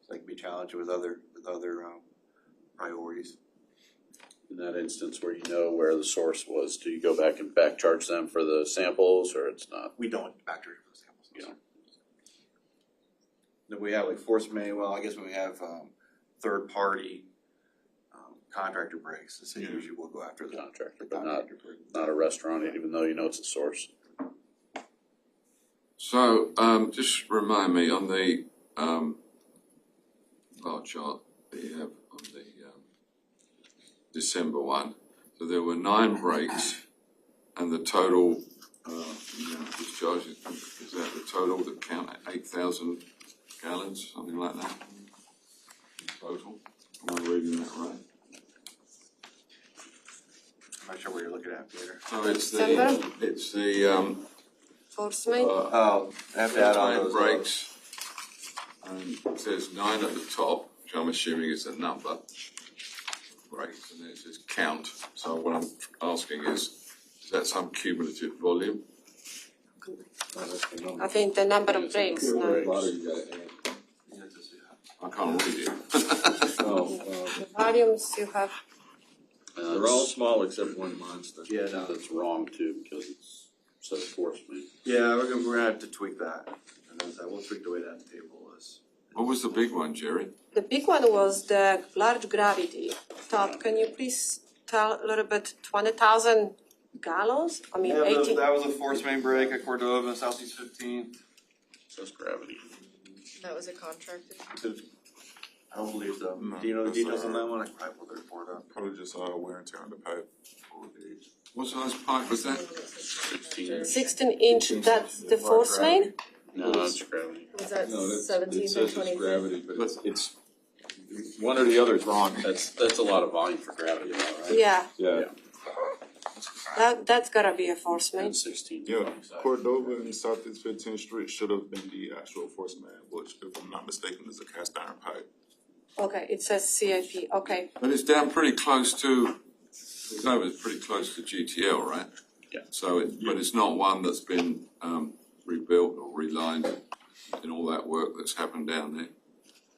S4: So that can be challenged with other priorities.
S16: In that instance where you know where the source was, do you go back and back charge them for the samples or it's not?
S4: We don't back charge for the samples.
S16: Yeah.
S4: Then we have like force main, well, I guess when we have, third party, contractor breaks, so usually we'll go after the
S16: Contractor, but
S4: contractor break.
S16: not a restaurant, even though you know it's a source.
S1: So, just remind me on the, bar chart that you have on the, December one, so there were 9 breaks and the total, discharges, is that the total that count at 8,000 gallons, something like that? In total, am I reading that right?
S4: I'm not sure what you're looking at, Peter.
S1: So it's
S10: December?
S1: the,
S10: Force main?
S4: Oh, I have to add on
S1: 9
S4: those
S1: breaks. And it says 9 at the top, which I'm assuming is a number. Breaks, and then it says count. So what I'm asking is that some cumulative volume?
S10: I think the number of breaks, no.
S1: I can't read it.
S10: The volumes you have,
S14: They're all small except one monster.
S4: Yeah, no,
S16: That's wrong too, because it's says force main.
S4: yeah, we're gonna have to tweak that, and then we'll tweak the way that table is.
S1: What was the big one, Jerry?
S10: the big one was the large gravity. Todd, can you please tell a little bit, 20,000 gallons? I mean,
S4: Yeah,
S10: 18.
S4: that was a force main break at Cordova, Southeast 15th.
S16: Says gravity.
S2: That was a contractor.
S4: I don't believe so.
S8: No,
S4: Do you know the
S8: that's
S4: details on
S8: all right.
S4: that one? I can probably pull the report up.
S8: Probably just wear and tear on the pipe.
S1: What size pipe was that?
S16: 16.
S10: 16-inch, that's the force main?
S16: No, that's gravity.
S2: Was that
S14: No, that's,
S2: 17
S14: it
S2: or
S14: says
S2: 20?
S14: it's gravity, but it's one or the other is wrong.
S16: That's a lot of volume for gravity, though, right?
S10: Yeah,
S14: Yeah.
S10: that's gotta be a force main.
S16: And 16.
S8: Yeah, Cordova and Southeast 15th Street should have been the actual force main, which, if I'm not mistaken, is a cast iron pipe.
S10: Okay, it says CIP, okay.
S1: But it's down pretty close to, Cordova's pretty close to GTL, right?
S16: Yeah.
S1: So but it's not one that's been, rebuilt or relined in all that work that's happened down there.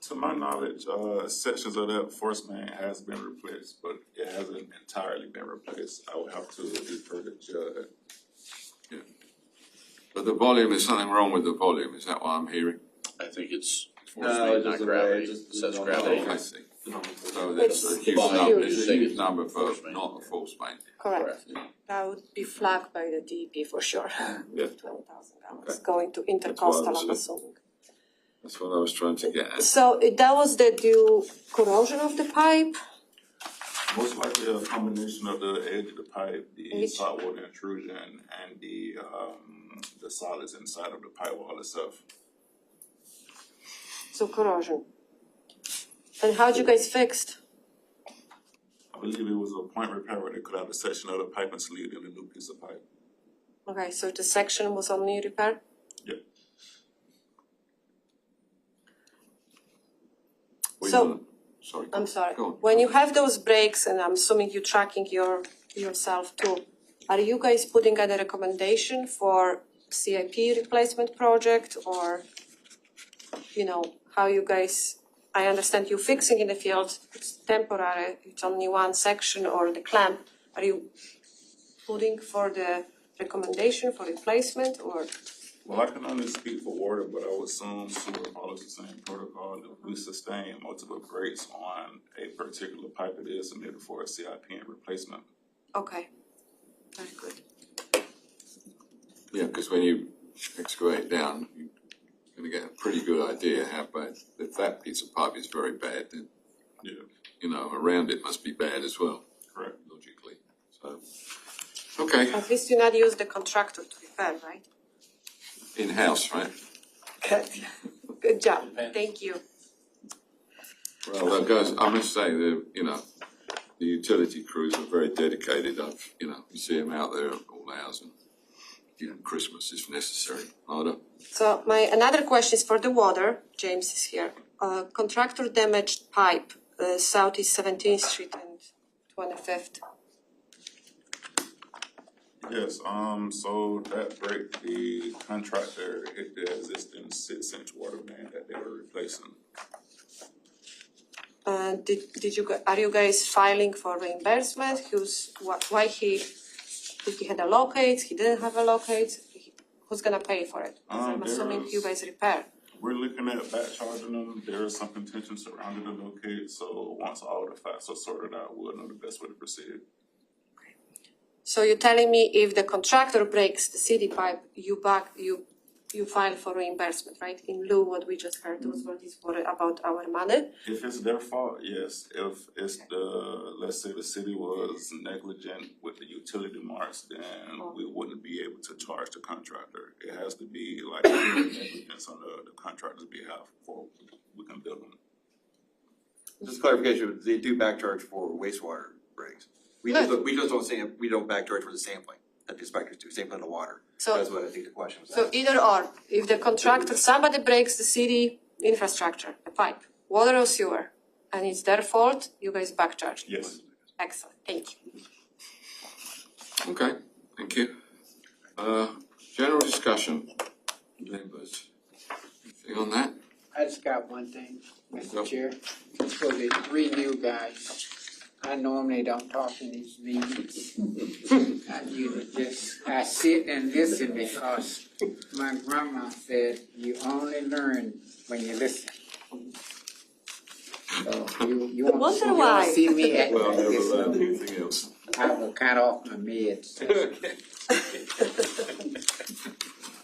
S8: To my knowledge, sections of that force main has been replaced, but it hasn't entirely been replaced. I would have to defer to Judd.
S1: Yeah. But the volume, is something wrong with the volume, is that what I'm hearing?
S16: I think it's force
S4: No,
S16: main,
S4: it's
S16: not
S4: just the
S16: gravity.
S4: way- just-
S16: It says
S4: no,
S16: gravity.
S1: I see. So that's a
S10: It's
S1: huge
S16: volume.
S1: number, it's a
S16: Huge.
S1: huge number for
S16: Force main.
S1: not a force main.
S10: Correct. That would be flagged by the DEP for sure.
S1: Yeah.
S10: 20,000 gallons
S1: Okay.
S10: going to
S1: That's what I
S10: intercoastal,
S1: was
S10: I'm
S1: saying.
S10: assuming.
S1: That's what I was trying to get at.
S10: So that was the due corrosion of the pipe?
S8: Most likely a combination of the edge of the pipe, the
S10: Edge.
S8: saltwater intrusion, and the solids inside of the pipe wall itself.
S10: So corrosion. And how'd you guys fixed?
S8: I believe it was a point repair where they cut out a section of the pipe and slid in a new piece of pipe.
S10: Okay, so the section was only repair?
S8: Yeah.
S1: What do you
S10: So-
S1: wanna- Sorry.
S10: I'm sorry.
S1: Go on.
S10: When you have those breaks, and I'm assuming you're tracking yourself too, are you guys putting any recommendation for CIP replacement project or, how you guys, I understand you fixing in the field, it's temporary, it's only one section or the clamp. Are you putting for the recommendation for replacement or?
S8: Well, I can only speak for water, but I would assume sewer follows the same protocol. If we sustain multiple breaks on a particular pipe, it is submitted for a CIP and replacement.
S10: Okay, very good.
S1: Yeah, because when you excavate down, you're gonna get a pretty good idea how bad, if that piece of pipe is very bad, then,
S8: Yeah,
S1: around it must be bad as well,
S8: correct.
S1: logically, so. Okay,
S10: At least you not use the contractor to repair, right?
S1: in-house, right?
S10: Good. Good job, thank you.
S1: Well, that goes, I must say, the utility crews are very dedicated. You see them out there at all hours and, Christmas if necessary. Harder.
S10: So another question is for the water, James is here. Contractor damaged pipe, Southeast 17th Street and 25th.
S8: Yes, so that break, the contractor hit the existing 6-inch water main that they were replacing.
S10: Are you guys filing for reimbursement? Did he had a locate, he didn't have a locate? Who's gonna pay for it? 'Cause I'm assuming you guys repair.
S8: We're looking at back charging them. There is some contention surrounding the locate, so once all the facts are sorted out, we'll know the best way to proceed.
S10: So you're telling me if the contractor breaks the city pipe, you file for reimbursement, right? In lieu what we just heard was what is worried about our money.
S8: If it's their fault, yes. If it's let's say the city was negligent with the utility marks, then we wouldn't be able to charge the contractor. It has to be like negligence on the contractor's behalf before we can bill them.
S4: Just clarification, they do back charge for wastewater breaks. We just don't say, we don't back charge for the sampling that the inspectors do, sampling the water.
S10: So-
S4: That's what I think the question was.
S10: So either or, if the contractor, somebody breaks the city infrastructure, a pipe, water or sewer, and it's their fault, you guys back charge.
S8: Yes.
S10: Excellent, thank you.
S1: Okay, thank you. General discussion, members. Anything on that?
S9: I just got one thing, Mr.
S1: Go.
S9: Chair, for the three new guys. I normally don't talk in these meetings. I usually I sit and listen because my grandma said you only learn when you listen. So you won't see me at
S1: Well, never
S9: this
S1: learned
S9: level.
S1: anything else.
S9: I will cut off my meds.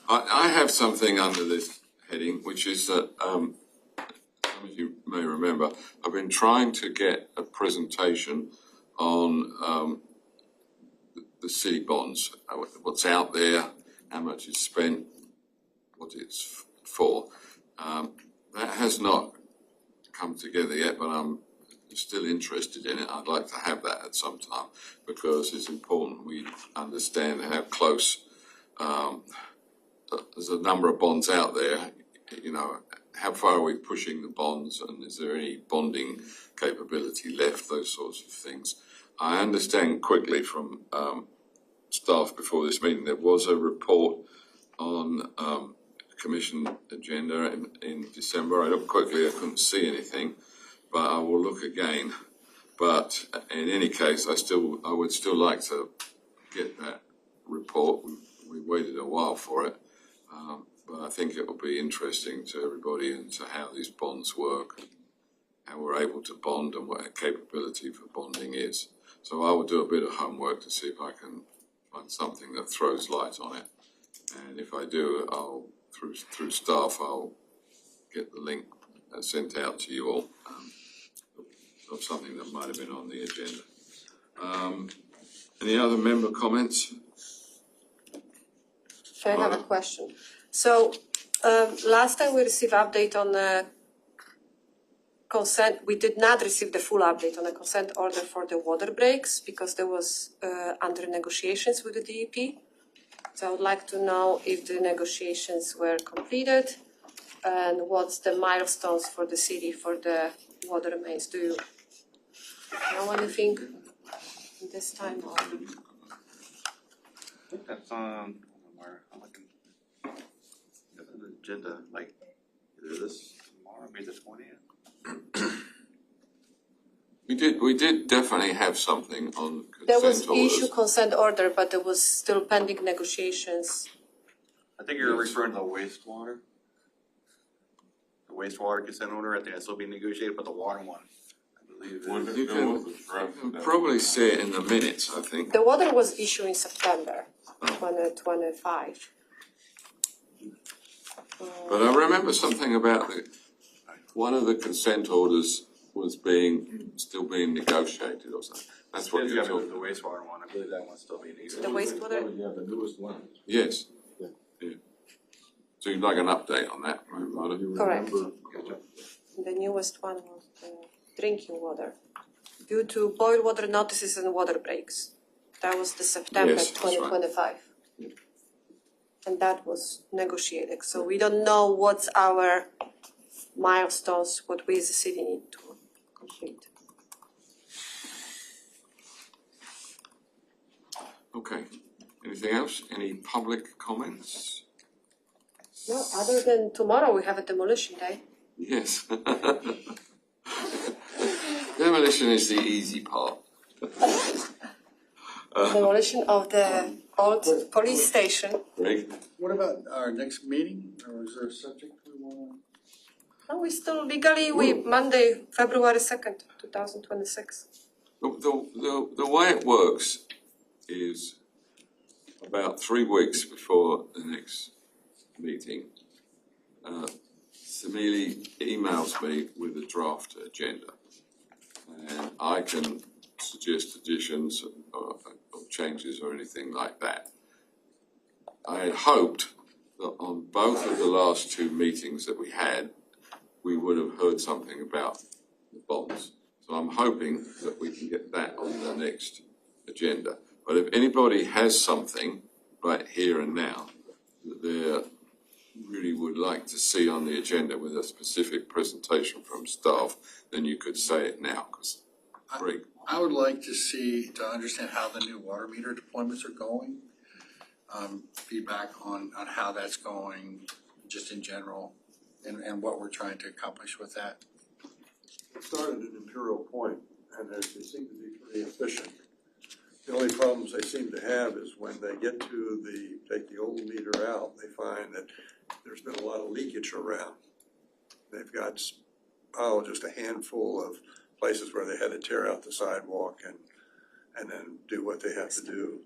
S1: I have something under this heading, which is that, some of you may remember, I've been trying to get a presentation on the city bonds, what's out there, how much is spent, what it's for. That has not come together yet, but I'm still interested in it. I'd like to have that at some time because it's important we understand how close there's a number of bonds out there. You know, how far are we pushing the bonds, and is there any bonding capability left? Those sorts of things. I understand quickly from staff before this meeting there was a report on commission agenda in December. I looked quickly, I couldn't see anything, but I will look again. But in any case, I would still like to get that report. We waited a while for it, but I think it will be interesting to everybody and to how these bonds work, how we're able to bond and what our capability for bonding is. So I will do a bit of homework to see if I can find something that throws light on it. And if I do, I'll through staff, I'll get the link sent out to you all of something that might have been on the agenda. Any other member comments?
S10: I have a question. So, last time we received update on the consent, we did not receive the full update on the consent order for the water breaks because there was under negotiations with the DEP. So I would like to know if the negotiations were completed and what's the milestones for the city for the water mains. Do you know anything this time? Or?
S16: I think that's on where I'm looking. That's on the agenda, like either this tomorrow, maybe the 20th.
S1: We did definitely have something on consent
S10: There was
S1: orders.
S10: issue consent order, but there was still pending negotiations.
S16: I think you're referring to wastewater. The wastewater consent order, I think that's still being negotiated, but the water one, I believe.
S1: You can probably see it in the minutes, I think.
S10: The water was issued in September 2025.
S1: But I remember something about one of the consent orders was still being negotiated or something. That's what you're talking
S16: The wastewater one, I believe that one's still being negotiated.
S10: The wastewater?
S14: Yeah, the newest one.
S1: Yes. Yeah. So you'd like an update on that, right, Marta?
S10: Correct. The newest one was the drinking water. Due to boil water notices and water breaks. That was the September
S1: Yes, that's right.
S10: 2025. And that was negotiated. So we don't know what's our milestones, what we as a city need to complete.
S1: Okay. Anything else? Any public comments?
S10: No, other than tomorrow we have a demolition day.
S1: Yes. Demolition is the easy part.
S10: Demolition of the old police station.
S1: Greg?
S6: What about our next meeting, or is there a subject we wanna
S10: Are we still legally, Monday, February 2nd, 2026.
S1: The way it works is about 3 weeks before the next meeting, Samili emails me with a draft agenda. And I can suggest additions or changes or anything like that. I had hoped that on both of the last 2 meetings that we had, we would have heard something about the bonds. So I'm hoping that we can get that on the next agenda. But if anybody has something right here and now that they really would like to see on the agenda with a specific presentation from staff, then you could say it now, because
S6: I would like to understand how the new water meter deployments are going. Feedback on how that's going, just in general, and what we're trying to accomplish with that.
S12: It started at Imperial Point, and they seem to be pretty efficient. The only problems they seem to have is when they get to take the old meter out, they find that there's been a lot of leakage around. They've got, just a handful of places where they had to tear out the sidewalk and then do what they have to do.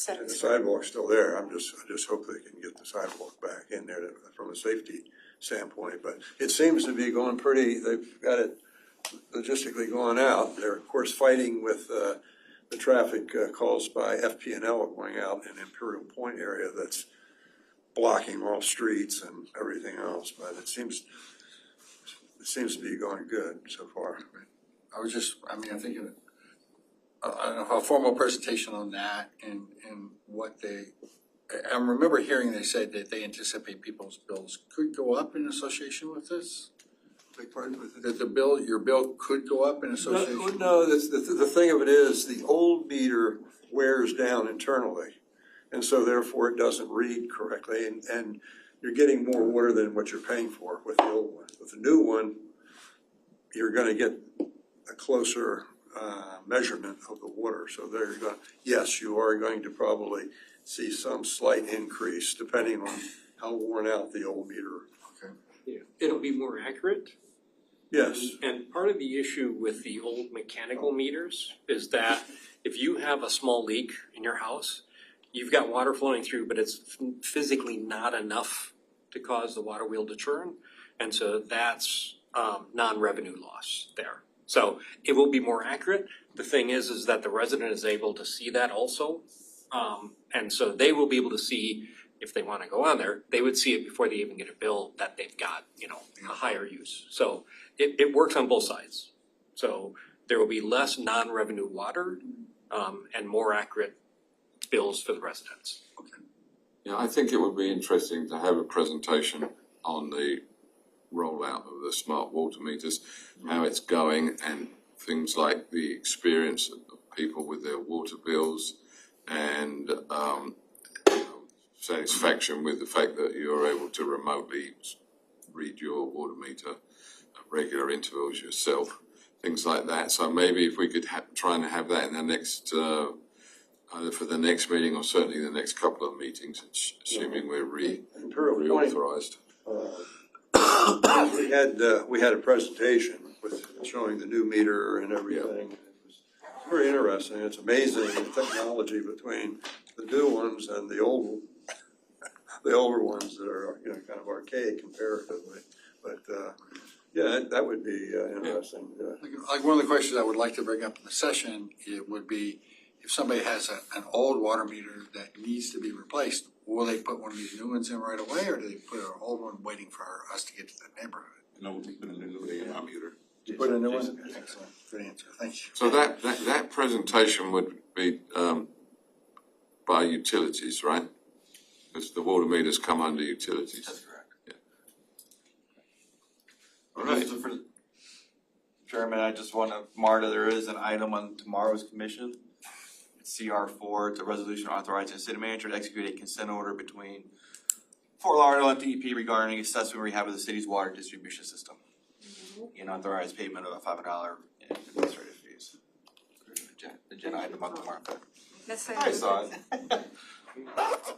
S12: And the sidewalk's still there. I just hope they can get the sidewalk back in there from a safety standpoint. But it seems to be going they've got it logistically going out. They're of course fighting with the traffic caused by FP&L going out in Imperial Point area that's blocking all streets and everything else. But it seems to be going good so far.
S6: I think a formal presentation on that and what I remember hearing they said that they anticipate people's bills could go up in association with this.
S12: Beg pardon?
S6: That your bill could go up in association?
S12: No, the thing of it is, the old meter wears down internally, and so therefore it doesn't read correctly, and you're getting more water than what you're paying for with the old one. With the new one, you're gonna get a closer measurement of the water, so yes, you are going to probably see some slight increase depending on how worn out the old meter.
S6: Okay.
S5: Yeah, it'll be more accurate.
S12: Yes.
S5: And part of the issue with the old mechanical meters is that if you have a small leak in your house, you've got water flowing through, but it's physically not enough to cause the water wheel to churn. And so that's non-revenue loss there. So it will be more accurate. The thing is that the resident is able to see that also. And so they will be able to see, if they want to go on there, they would see it before they even get a bill that they've got, a higher use. So it works on both sides. So there will be less non-revenue water and more accurate bills for the residents.
S1: Okay. Yeah, I think it would be interesting to have a presentation on the rollout of the smart water meters, how it's going, and things like the experience of people with their water bills, and satisfaction with the fact that you're able to remotely read your water meter at regular intervals yourself, things like that. So maybe if we could try and have that in the next, either for the next meeting or certainly the next couple of meetings, assuming we're reauthorized.
S12: We had a presentation with showing the new meter and everything. It was very interesting. It's amazing the technology between the new ones and the older ones that are kind of archaic comparatively. But that would be interesting.
S6: Like one of the questions I would like to bring up in the session, it would be if somebody has an old water meter that needs to be replaced, will they put one of these new ones in right away, or do they put an old one waiting for us to get to the neighborhood?
S8: No, we put a new one in our meter.
S6: Put a new one? Excellent, good answer, thank you.
S1: So that presentation would be by utilities, right? Because the water meters come under utilities.
S16: That's correct.
S1: Yeah. All right.
S16: Chairman, I just want to mark that there is an item on tomorrow's commission. CR4, it's a resolution authorizing the city manager to execute a consent order between Fort Lauderdale and DEP regarding assessment rehab of the city's water distribution system. And authorize payment of $500 in administrative fees. Agenda item on tomorrow. I saw it.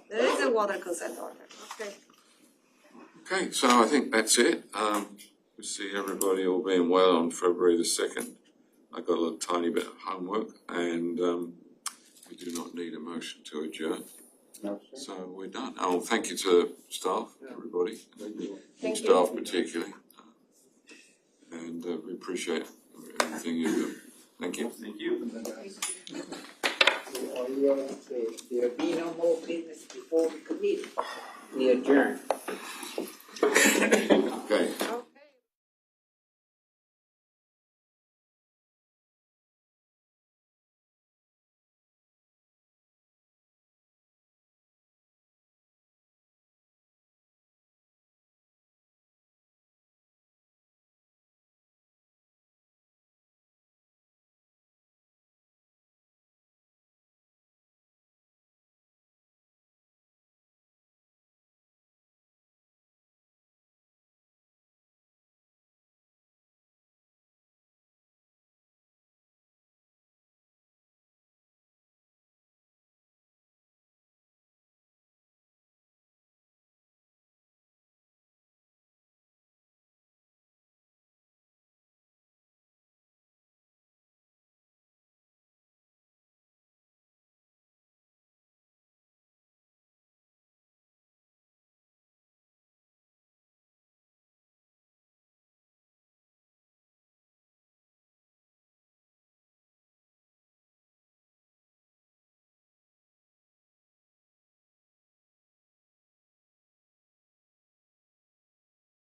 S10: There is a water consent order, okay.
S1: Okay, so I think that's it. we see everybody all being well on February the 2nd. I got a tiny bit of homework, and we do not need a motion to adjourn.
S9: No, sir.
S1: So we're done. Oh, thank you to staff, everybody,
S10: Thank
S1: staff particularly, and we appreciate everything you do. Thank you.
S16: Thank you.
S9: So there be no more business before the committee. We adjourn.